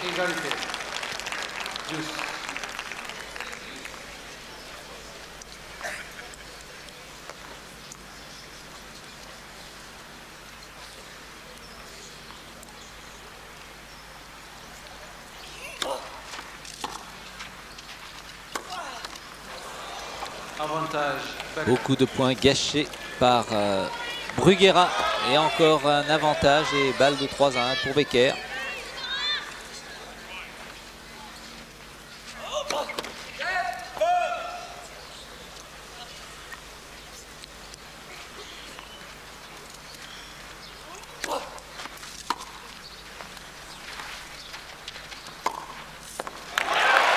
Égalité. Juste. Avantage Becker. Beaucoup de points gâchés par Bruguera. Et encore un avantage et balle de 3 à 1 pour Becker.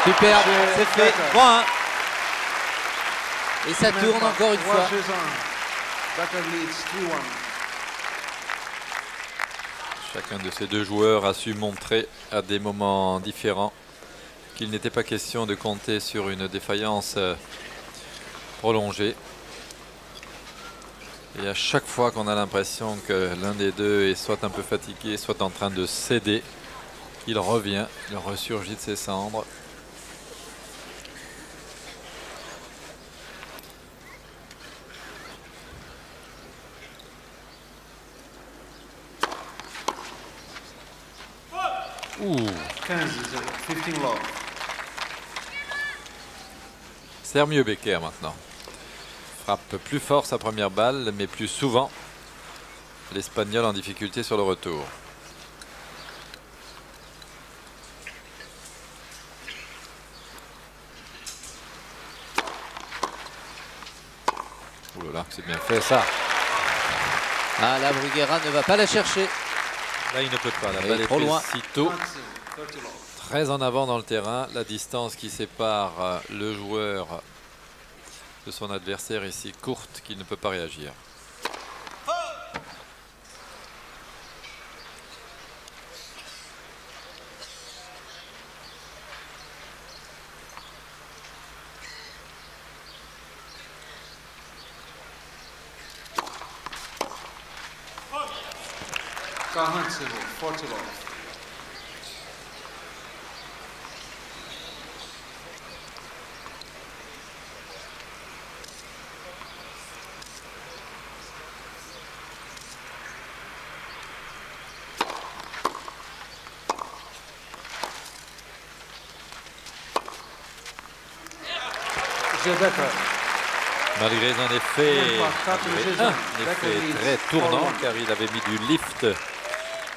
Superbe, c'est fait. 3-1. Et ça tourne encore une fois. Chacun de ces deux joueurs a su montrer à des moments différents qu'il n'était pas question de compter sur une défaillance prolongée. Et à chaque fois qu'on a l'impression que l'un des deux est soit un peu fatigué, soit en train de céder, il revient, il ressurgit de ses cendres. Ouh. 15 love. Sert mieux Becker maintenant. Frappe plus fort sa première balle, mais plus souvent l'Espagnol en difficulté sur le retour. Ouh là là, c'est bien fait ça. Ah là, Bruguera ne va pas la chercher. Là, il ne peut pas. La Et balle est trop prise loin. si tôt. Très en avant dans le terrain. La distance qui sépare le joueur de son adversaire est si courte qu'il ne peut pas réagir. Kahantseville, 40 love. Malgré un effet très tournant, car il avait mis du lift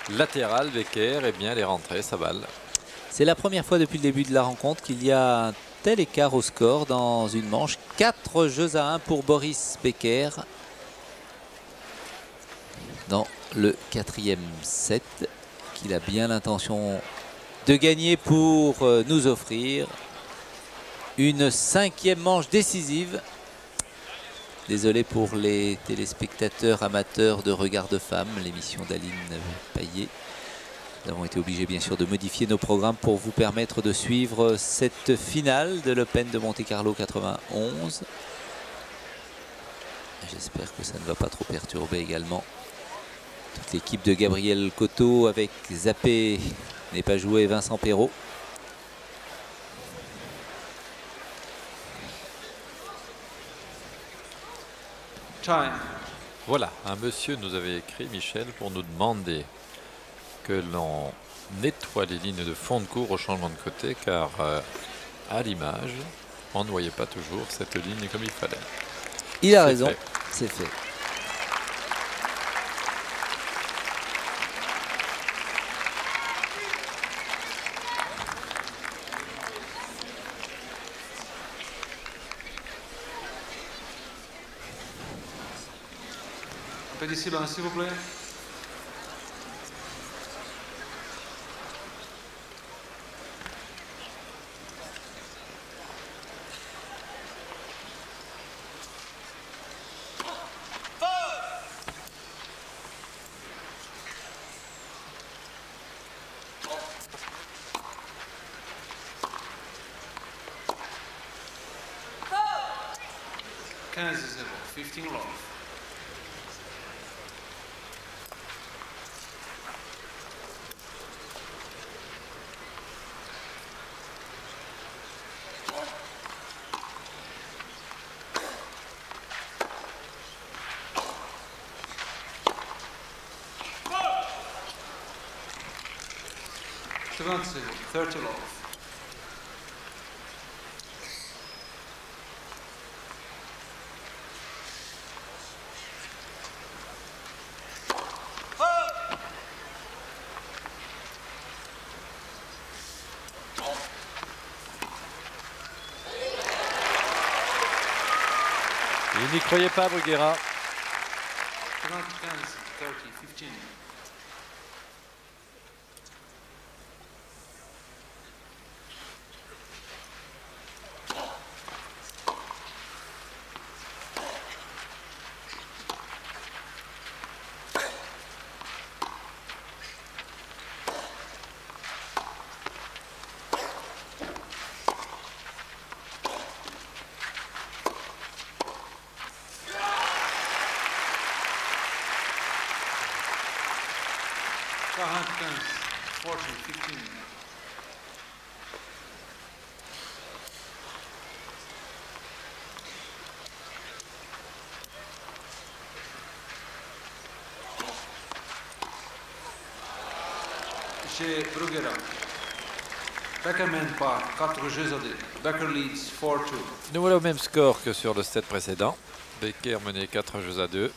latéral, Becker, et bien elle est rentrée sa balle. C'est la première fois depuis le début de la rencontre qu'il y a un tel écart au score dans une manche. 4 jeux à 1 pour Boris Becker dans le 4e set, qu'il a bien l'intention de gagner pour nous offrir une 5e manche décisive. Désolé pour les téléspectateurs amateurs de Regard de Femmes, l'émission d'Aline Paillet. Nous avons été obligés bien sûr de modifier nos programmes pour vous permettre de suivre cette finale de l'Open de Monte-Carlo 91. J'espère que ça ne va pas trop perturber également toute l'équipe de Gabriel Cotto avec Zappé n'est pas joué, Vincent Perrault. Time. Voilà, un monsieur nous avait écrit, Michel, pour nous demander que l'on nettoie les lignes de fond de cours au changement de côté, car à l'image, on ne voyait pas toujours cette ligne comme il fallait. Il a raison, c'est fait. Un peu d'ici, s'il vous plaît. Kansas 15 love. Twenty, 30 love. Il n'y croyait pas, Bruguera. 30, 30, 15. 40, 15. Chez Bruguera. Becker mène par 4 jeux à 2. Becker leads 4-2. Nous voilà au même score que sur le set précédent. Becker menait 4 jeux à 2.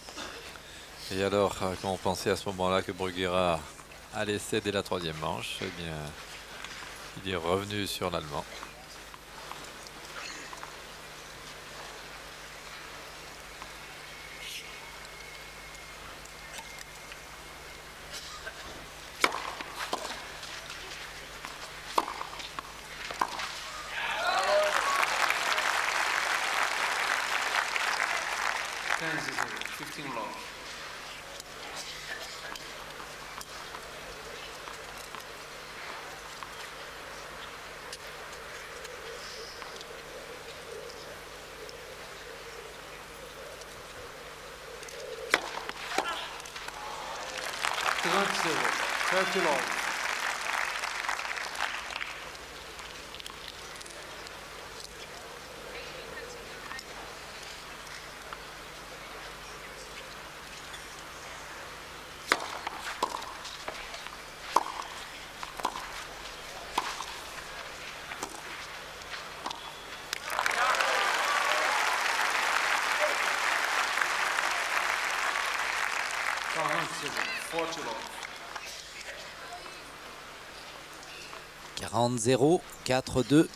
Et alors, quand on pensait à ce moment-là que Bruguera allait céder la troisième manche, eh bien, il est revenu sur l'Allemand. Portugal. 40-0, 4-2.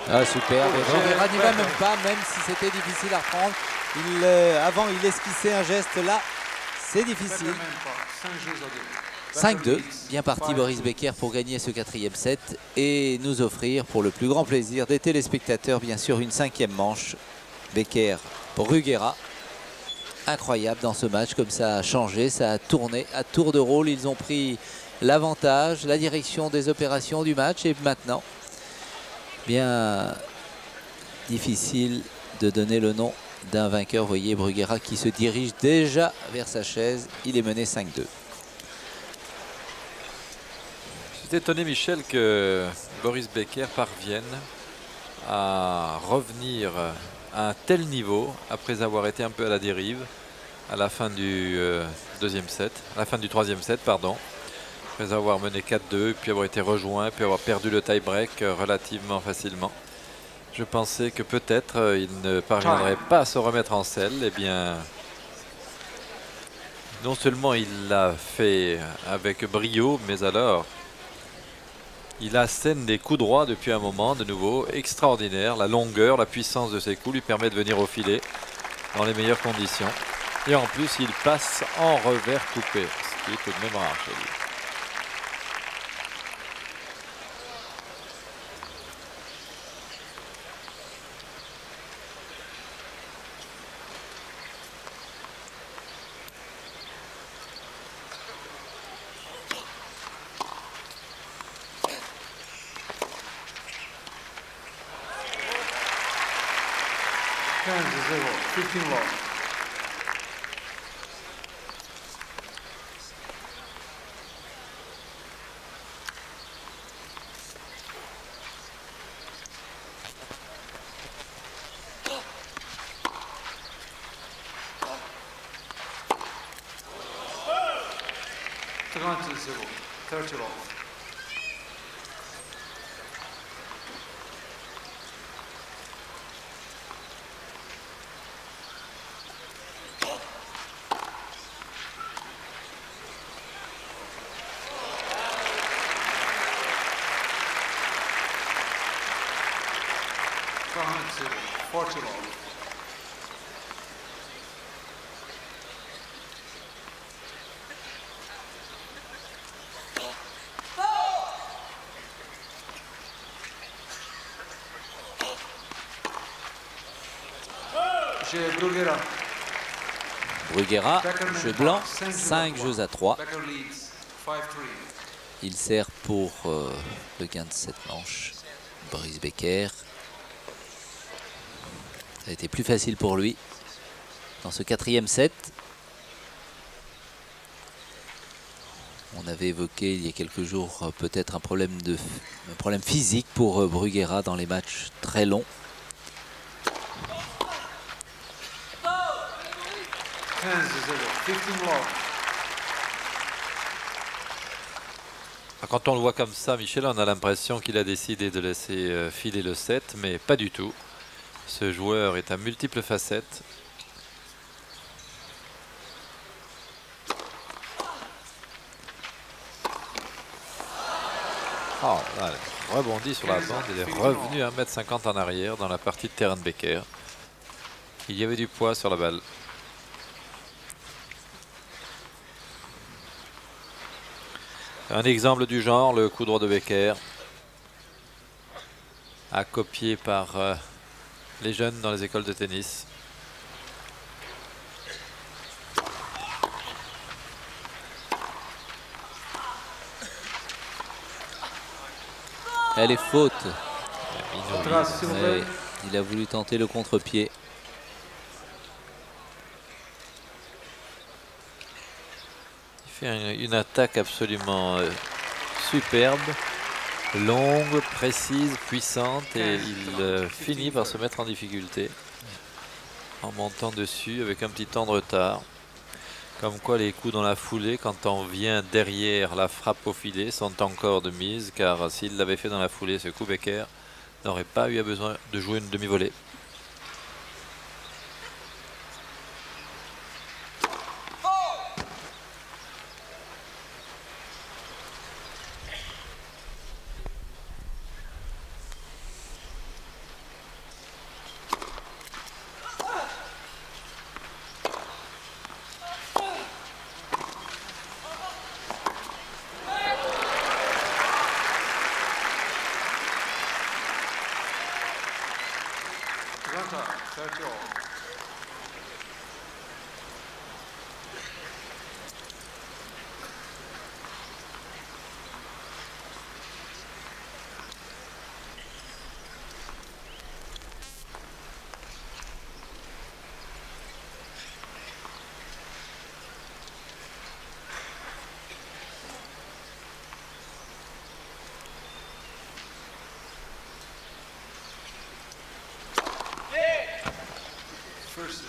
Ah, super, Bruguera n'y va même pas, même si c'était difficile à reprendre. Avant, il esquissait un geste là, c'est difficile. 5-2, bien parti Boris Becker pour gagner ce quatrième set et nous offrir pour le plus grand plaisir des téléspectateurs bien sûr une cinquième manche. Becker-Bruguera, incroyable dans ce match, comme ça a changé, ça a tourné à tour de rôle, ils ont pris l'avantage, la direction des opérations du match et maintenant, bien difficile de donner le nom d'un vainqueur. Vous voyez Bruguera qui se dirige déjà vers sa chaise, il est mené 5-2. Je suis étonné, Michel, que Boris Becker parvienne à revenir à un tel niveau après avoir été un peu à la dérive à la fin du à la fin du troisième set, pardon, après avoir mené 4-2, puis avoir été rejoint, puis avoir perdu le tie-break relativement facilement. Je pensais que peut-être il ne parviendrait pas à se remettre en selle. Eh bien, non seulement il l'a fait avec brio, mais alors il assène des coups droits depuis un moment, de nouveau, extraordinaire. La longueur, la puissance de ses coups lui permet de venir au filet dans les meilleures conditions. Et en plus, il passe en revers coupé, ce qui est tout de même rare chez lui. Portugal. Chez Bruguera. Bruguera, jeu blanc, 5 5 jeux à 3. Becker leads 5-3. Il sert pour le gain de cette manche. Boris Becker. Ça a été plus facile pour lui dans ce 4e set. On avait évoqué il y a quelques jours peut-être un problème physique pour Bruguera dans les matchs très longs. 15-0, 15 love. Quand on le voit comme ça, Michel, on a l'impression qu'il a décidé de laisser filer le set, mais pas du tout. Ce joueur est à multiples facettes. Oh, là, il rebondit sur la bande, il est revenu 1,50 m en arrière dans la partie de terrain de Becker. Il y avait du poids sur la balle. Un exemple du genre, le coup droit de Becker, à copier par les jeunes dans les écoles de tennis. Elle est faute. Grâce, s'il vous plaît. Ouais, il a voulu tenter le contre-pied. Il fait une attaque absolument superbe, longue, précise, puissante, et il finit par se mettre en difficulté en montant dessus avec un petit temps de retard. Comme quoi les coups dans la foulée, quand on vient derrière la frappe au filet, sont encore de mise, car s'il l'avait fait dans la foulée, ce coup, Becker n'aurait pas eu besoin de jouer une demi-volée. Atlanta, 30 all. Versus.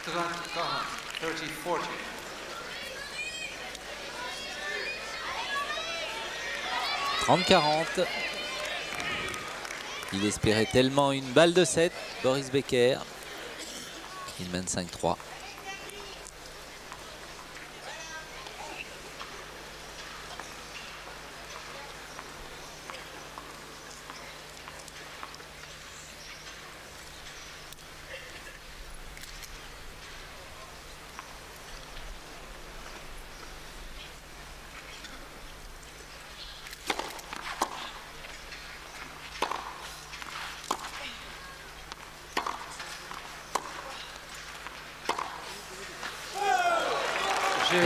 Atlanta, 30-40. « 30-40 ». Il espérait tellement une balle de 7, Boris Becker. Il mène 5-3.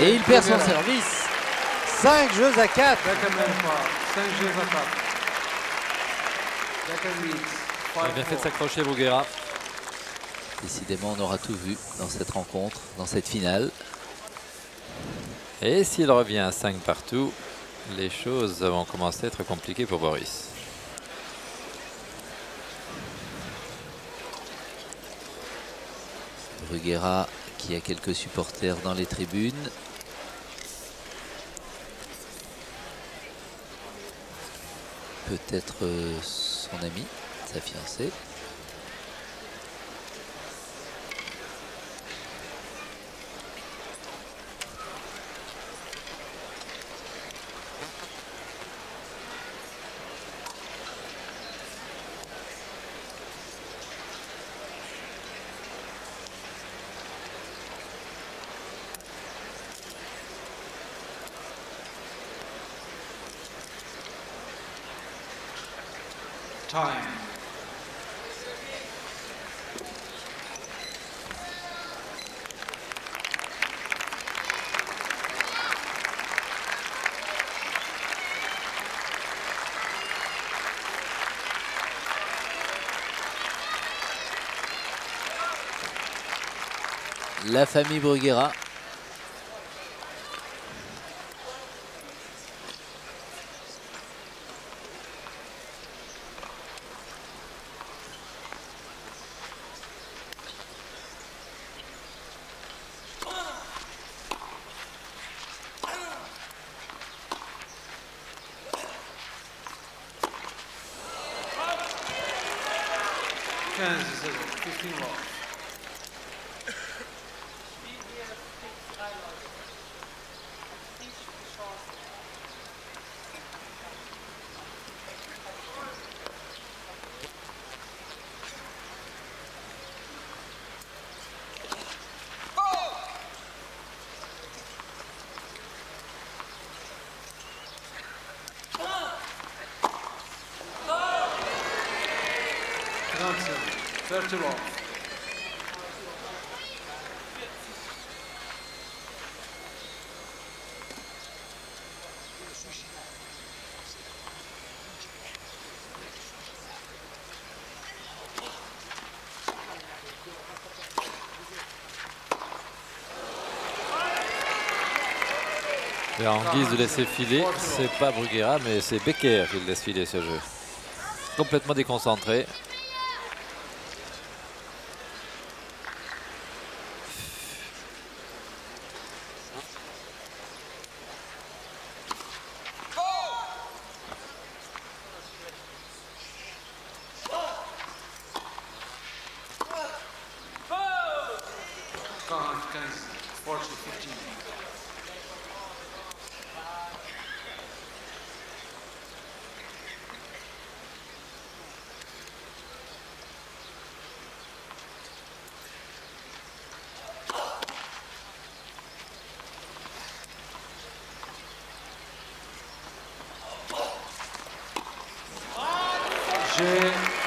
Et il perd son service. 5 jeux à 4. Becker mène pas. 5 jeux à 4. Becker leads Il a bien fait de s'accrocher, Bruguera. Décidément, on aura tout vu dans cette rencontre, dans cette finale. Et s'il revient à 5 partout, les choses vont commencer à être compliquées pour Boris. Bruguera qui a quelques supporters dans les tribunes. Peut-être son ami, sa fiancée. Time. La famille Bruguera. Et en guise de laisser filer, c'est pas Bruguera, mais c'est Becker qui le laisse filer ce jeu. Complètement déconcentré.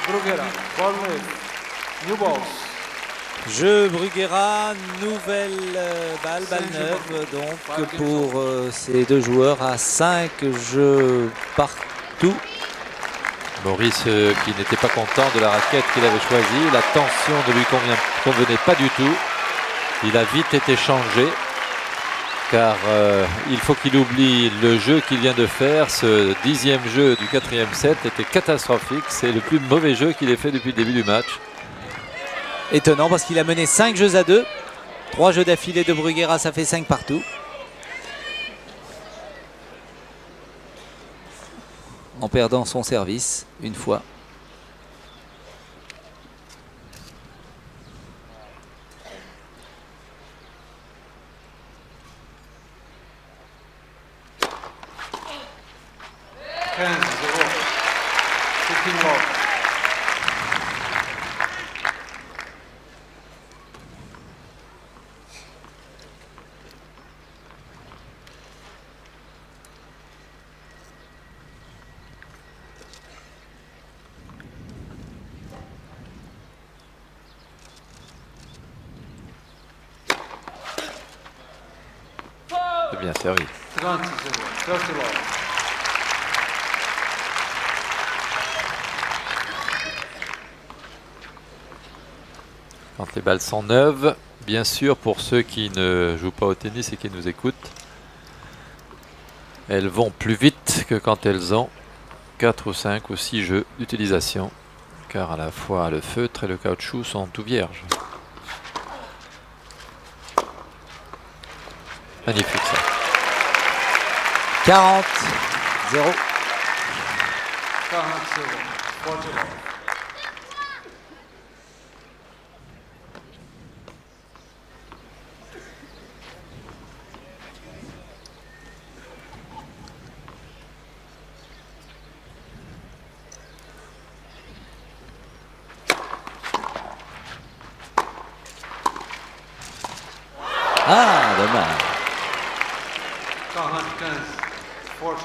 Bruguera, ball new balls. Jeu Bruguera, nouvelle balle neuve donc pour ces deux joueurs à 5 jeux partout. Maurice qui n'était pas content de la raquette qu'il avait choisie. La tension ne lui convenait pas du tout. Il a vite été changé car il faut qu'il oublie le jeu qu'il vient de faire. Ce 10e jeu du 4e set était catastrophique. C'est le plus mauvais jeu qu'il ait fait depuis le début du match. Étonnant parce qu'il a mené 5 jeux à 2. 3 jeux d'affilée de Bruguera, ça fait 5 partout. En perdant son service une fois. C'est bien servi. Quand les balles sont neuves, bien sûr, pour ceux qui ne jouent pas au tennis et qui nous écoutent, elles vont plus vite que quand elles ont 4 ou 5 ou 6 jeux d'utilisation, car à la fois le feutre et le caoutchouc sont tout vierges. Magnifique ça. 40-0. 40-0. 40. Ah, dommage. 40-15. 40-15.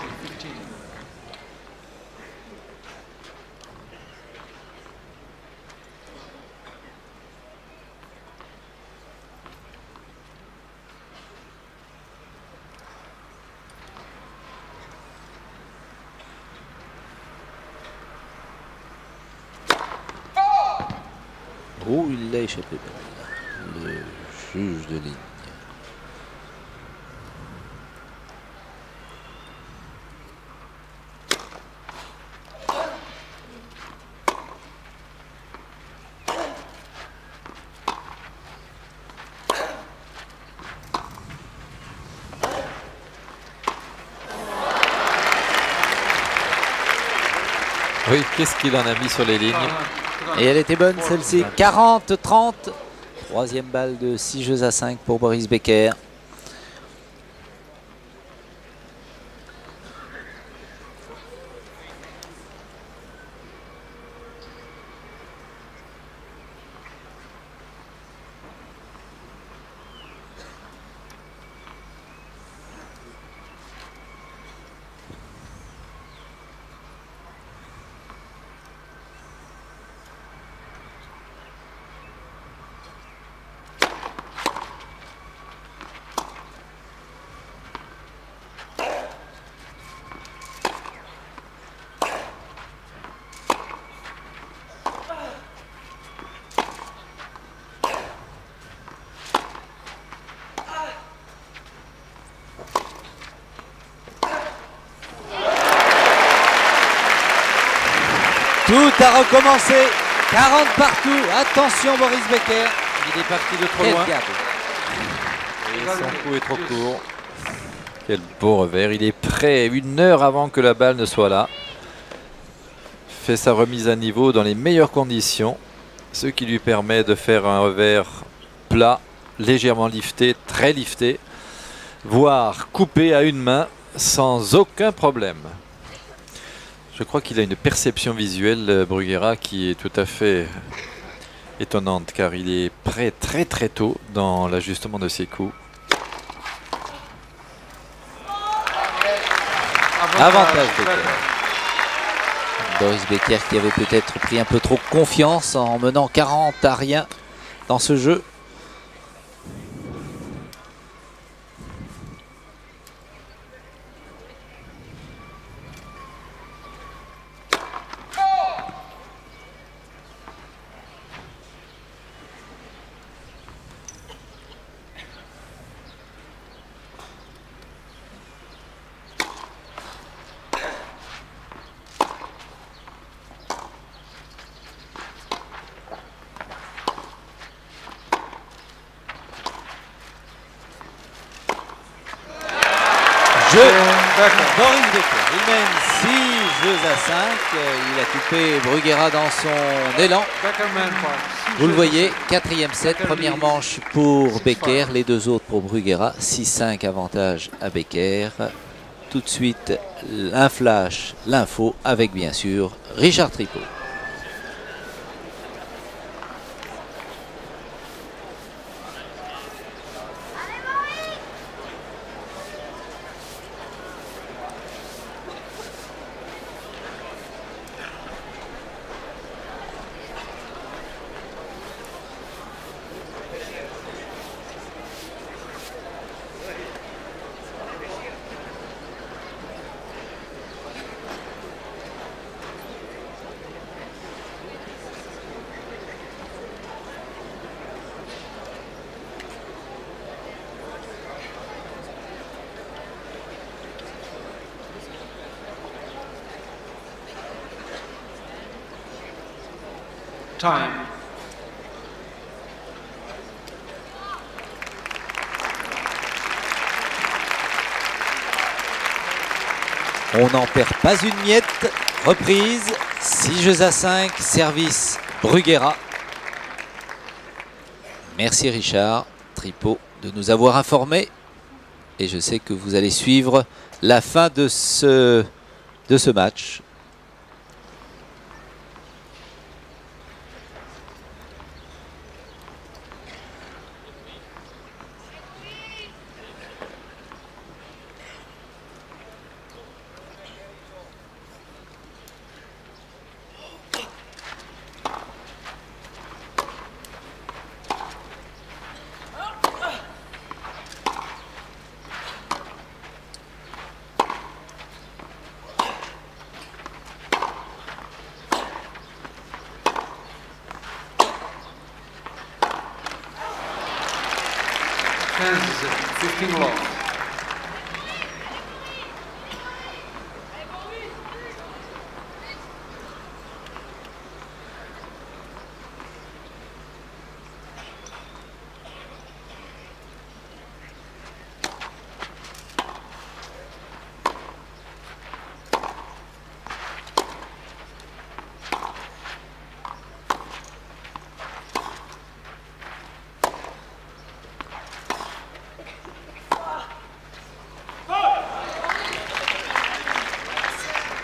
Oh, il l'a échappé. Le juge de ligne. Oui, qu'est-ce qu'il en a mis sur les lignes? Et elle était bonne celle-ci. 40-30. Troisième balle de 6 jeux à 5 pour Boris Becker. Tout a recommencé. 40 partout. Attention Boris Becker. Il est parti de trop Quel loin. diable. Et son coup est trop court. Quel beau revers. Il est prêt 1 heure avant que la balle ne soit là. Fait sa remise à niveau dans les meilleures conditions. Ce qui lui permet de faire un revers plat, légèrement lifté, très lifté. Voire coupé à une main sans aucun problème. Je crois qu'il a une perception visuelle, Bruguera, qui est tout à fait étonnante, car il est prêt très très tôt dans l'ajustement de ses coups. Avantage Becker. Boris Becker qui avait peut-être pris un peu trop confiance en menant 40 à rien dans ce jeu. Boris Becker, il mène 6 jeux à 5. Il a coupé Bruguera dans son élan. Vous le voyez, 4e set, première manche pour Becker, les deux autres pour Bruguera. 6-5 avantage à Becker. Tout de suite, un flash, l'info avec bien sûr Richard Tripot. Time. On n'en perd pas une miette. Reprise, 6 jeux à 5, service Bruguera. Merci Richard Tripot de nous avoir informés. Et je sais que vous allez suivre la fin de ce match. Kansas, 15 love.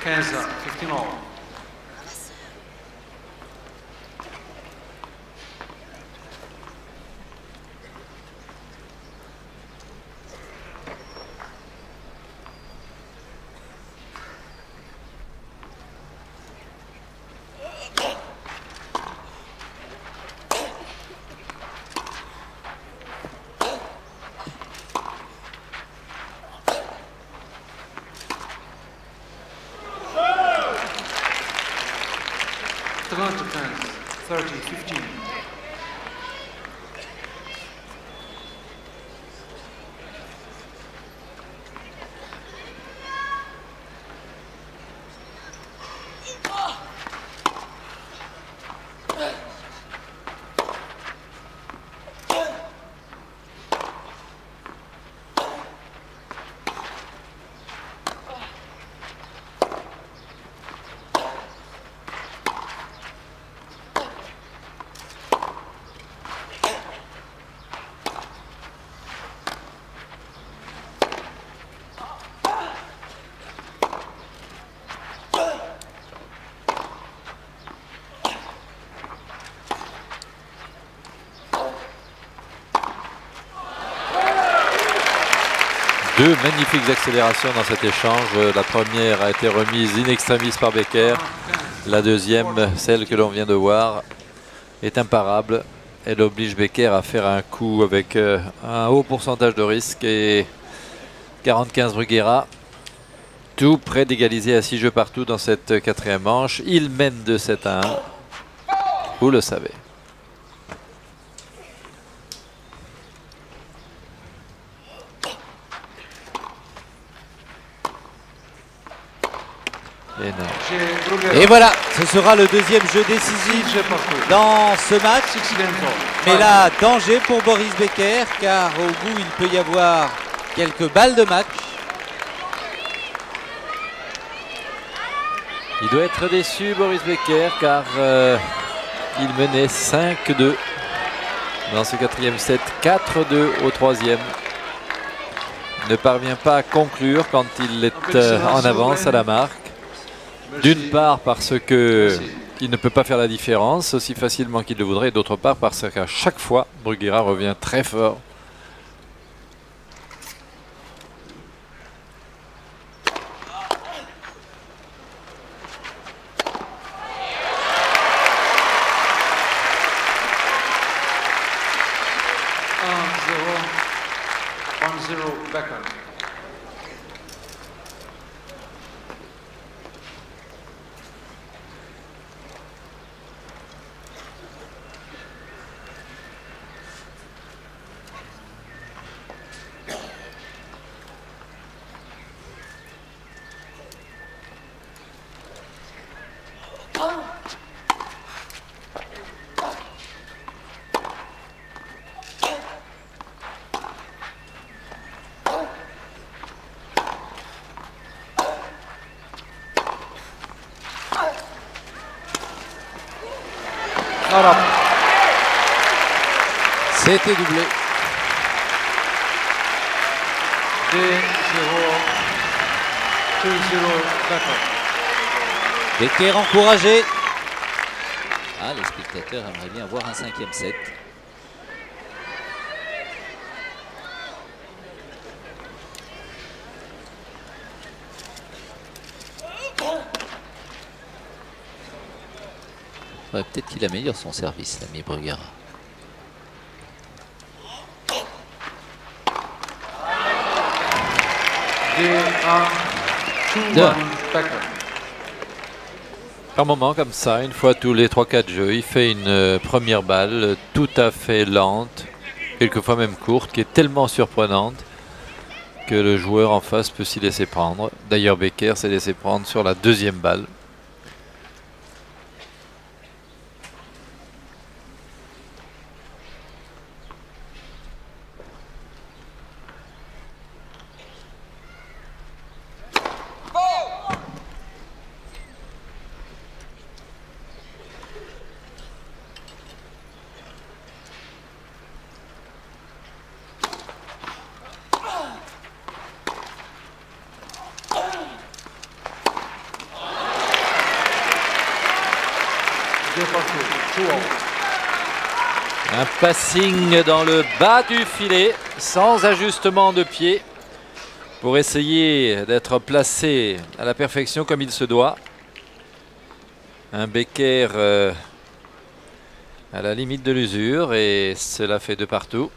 Kansas, 15 all. Toronto, Kansas, 30-15. Deux magnifiques accélérations dans cet échange. La première a été remise in extremis par Becker. La deuxième, celle que l'on vient de voir, est imparable. Elle oblige Becker à faire un coup avec un haut pourcentage de risque. Et 45 Bruguera, tout près d'égaliser à 6 jeux partout dans cette quatrième manche. Il mène de 7-1. Vous le savez. Et voilà, ce sera le deuxième jeu décisif dans ce match. Mais là, danger pour Boris Becker, car au bout, il peut y avoir quelques balles de match. Il doit être déçu, Boris Becker, car il menait 5-2 dans ce quatrième set, 4-2 au troisième. Ne parvient pas à conclure quand il est en avance à la marque. D'une part parce qu'il ne peut pas faire la différence aussi facilement qu'il le voudrait, et d'autre part parce qu'à chaque fois, Bruguera revient très fort. Backhand. Not up. C'était doublé. D0. 2-0. Becker. Becker encouragé. Ah, les spectateurs aimeraient bien voir un 5e set. Ouais, peut-être qu'il améliore son service, l'ami Bruguera. D1. 2-1. Becker. Par moment comme ça, une fois tous les 3-4 jeux, il fait une première balle tout à fait lente, quelquefois même courte, qui est tellement surprenante que le joueur en face peut s'y laisser prendre. D'ailleurs, Becker s'est laissé prendre sur la deuxième balle. Un passing dans le bas du filet, sans ajustement de pied, pour essayer d'être placé à la perfection comme il se doit. Un Becker à la limite de l'usure, et cela fait de partout.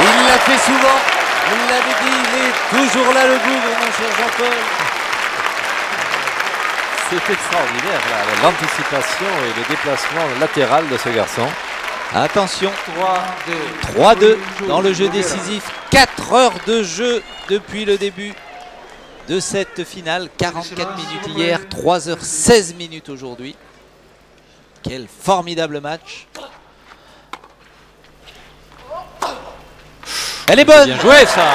Il l'a fait souvent, vous l'avez dit, il est toujours là le bougre, mon cher Jean-Paul. C'est extraordinaire, l'anticipation et le déplacement latéral de ce garçon. Attention, 3-2. 3-2 dans le jeu décisif. 4 heures de jeu depuis le début de cette finale. 44 minutes hier, 3h16 minutes aujourd'hui. Quel formidable match. Elle est bonne. Bien joué ça.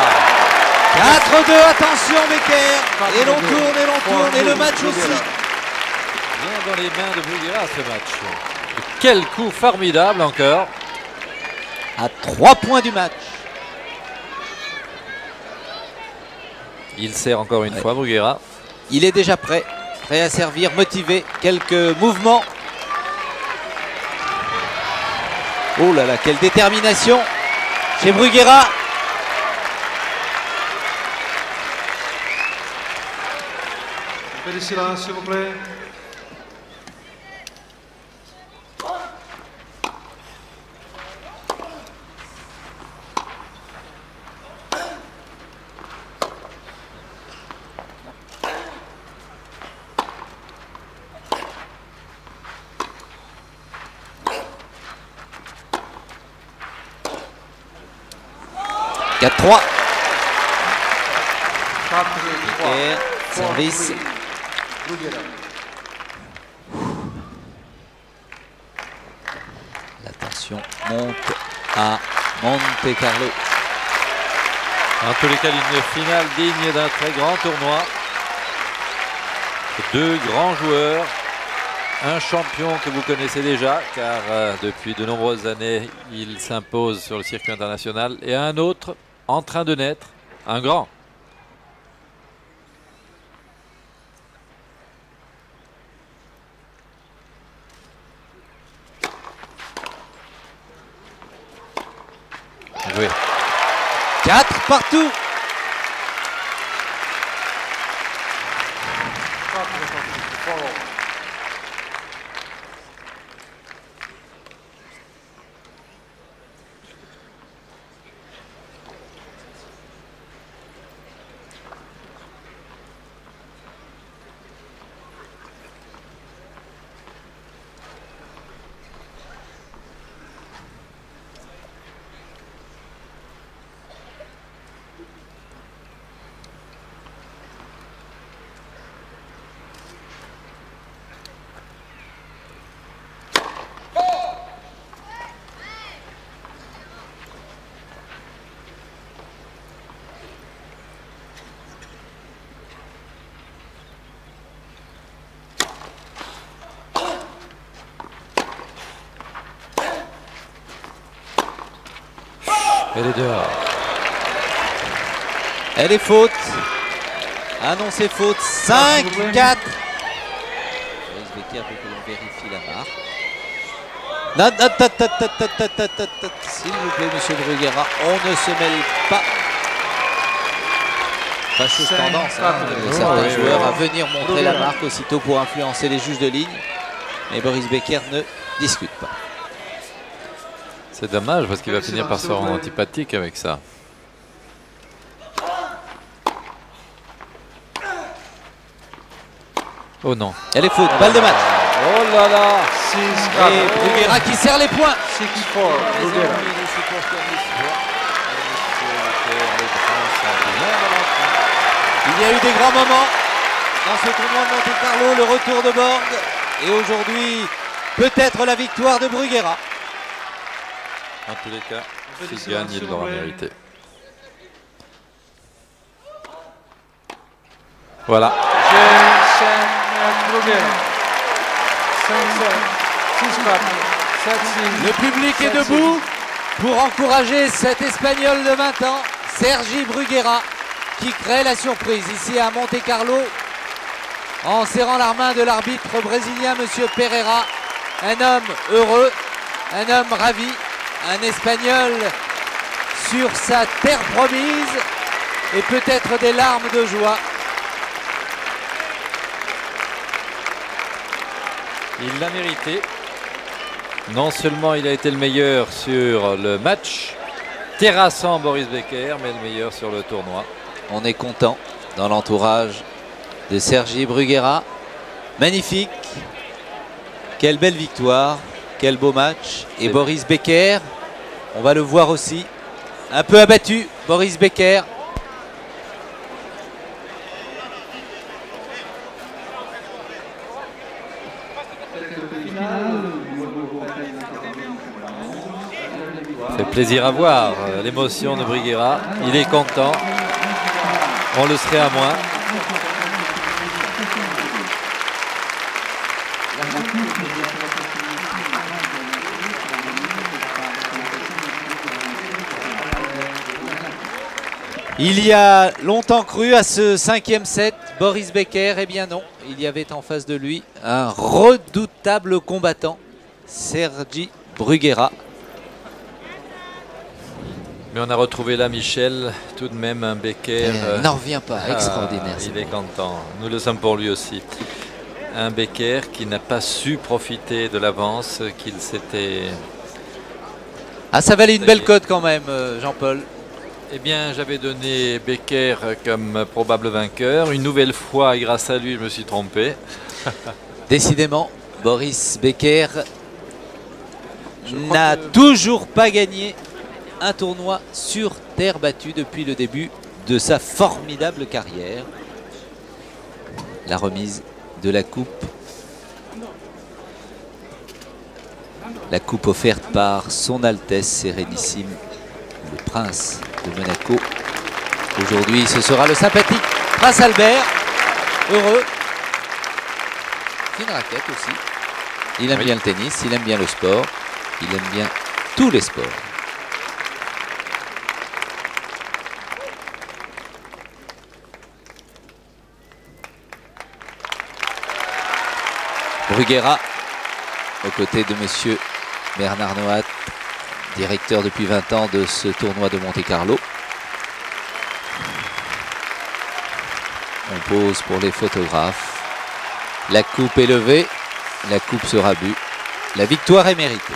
4-2, attention Becker. Et l'on tourne, et le match aussi. Bien dans les mains de Bruguera ce match. Quel coup formidable encore. À 3 points du match. Il sert encore une fois Bruguera. Il est déjà prêt à servir, motivé. Quelques mouvements. Oh là là, quelle détermination chez Bruguera. Un peu de silence, s'il vous plaît. « 4-3 ». 4-3. Becker, service. Bruguera. La tension monte à Monte Carlo. En tous les cas, une finale digne d'un très grand tournoi. Deux grands joueurs. Un champion que vous connaissez déjà, car depuis de nombreuses années, il s'impose sur le circuit international. Et un autre en train de naître, un grand. Joué. 4 partout. Elle est dehors. Elle est faute. Annoncé faute. 5-4. Boris Becker veut que l'on vérifie la marque. S'il vous plaît, monsieur Bruguera, on ne se mêle pas. Fâcheuse tendance, certains joueurs à venir montrer la marque aussitôt pour influencer les juges de ligne. Mais Boris Becker ne discute pas. C'est dommage parce qu'il va finir par se rendre antipathique avec ça. Oh non. Elle est faute, balle de match. Oh là là. Et Bruguera qui serre les points. Il y a eu des grands moments dans ce tournoi de Monte-Carlo, le retour de Borg et aujourd'hui peut-être la victoire de Bruguera. En tous les cas, s'il gagne, il l'aura mérité. Voilà. Le public est debout pour encourager cet Espagnol de 20 ans, Sergi Bruguera, qui crée la surprise ici à Monte-Carlo en serrant la main de l'arbitre brésilien, monsieur Pereira. Un homme heureux, un homme ravi, un Espagnol sur sa terre promise et peut-être des larmes de joie. Il l'a mérité. Non seulement il a été le meilleur sur le match, terrassant Boris Becker, mais le meilleur sur le tournoi. On est content dans l'entourage de Sergi Bruguera. Magnifique. Quelle belle victoire. Quel beau match. Et Boris Becker, on va le voir aussi, un peu abattu. Boris Becker. Ça fait plaisir à voir l'émotion de Bruguera. Il est content. On le serait à moins. Il y a longtemps cru à ce 5e set, Boris Becker, eh bien non, il y avait en face de lui un redoutable combattant, Sergi Bruguera. Mais on a retrouvé là Michel, tout de même un Becker. N'en revient pas, extraordinaire. Il est content, nous le sommes pour lui aussi. Un Becker qui n'a pas su profiter de l'avance qu'il s'était... Ah, ça valait une belle cote quand même, Jean-Paul. Eh bien, j'avais donné Becker comme probable vainqueur. Une nouvelle fois, et grâce à lui, je me suis trompé. Décidément, Boris Becker n'a toujours pas gagné un tournoi sur terre battue depuis le début de sa formidable carrière. La remise de la coupe. La coupe offerte par son Altesse Sérénissime, le Prince de Monaco. Aujourd'hui, ce sera le sympathique Prince Albert. Heureux. Fine raquette aussi. Il aime bien le tennis, il aime bien le sport. Il aime bien tous les sports. Bruguera, aux côtés de monsieur Bernard Noat, directeur depuis 20 ans de ce tournoi de Monte-Carlo. On pose pour les photographes. La coupe est levée, la coupe sera bue. La victoire est méritée.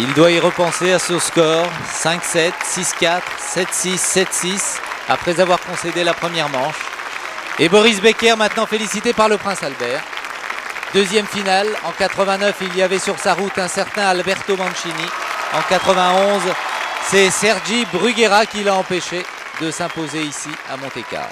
Il doit y repenser à ce score. 5-7, 6-4, 7-6, 7-6 après avoir concédé la première manche. Et Boris Becker maintenant félicité par le Prince Albert. Deuxième finale. En 89, il y avait sur sa route un certain Alberto Mancini. En 91, c'est Sergi Bruguera qui l'a empêché de s'imposer ici à Monte-Carlo.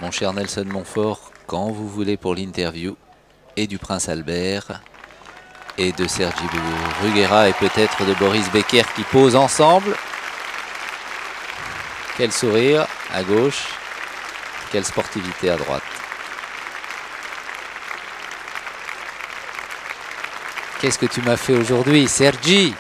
Mon cher Nelson Montfort, quand vous voulez pour l'interview et du Prince Albert et de Sergi Bruguera et peut-être de Boris Becker qui posent ensemble. Quel sourire à gauche, quelle sportivité à droite. Qu'est-ce que tu m'as fait aujourd'hui, Sergi?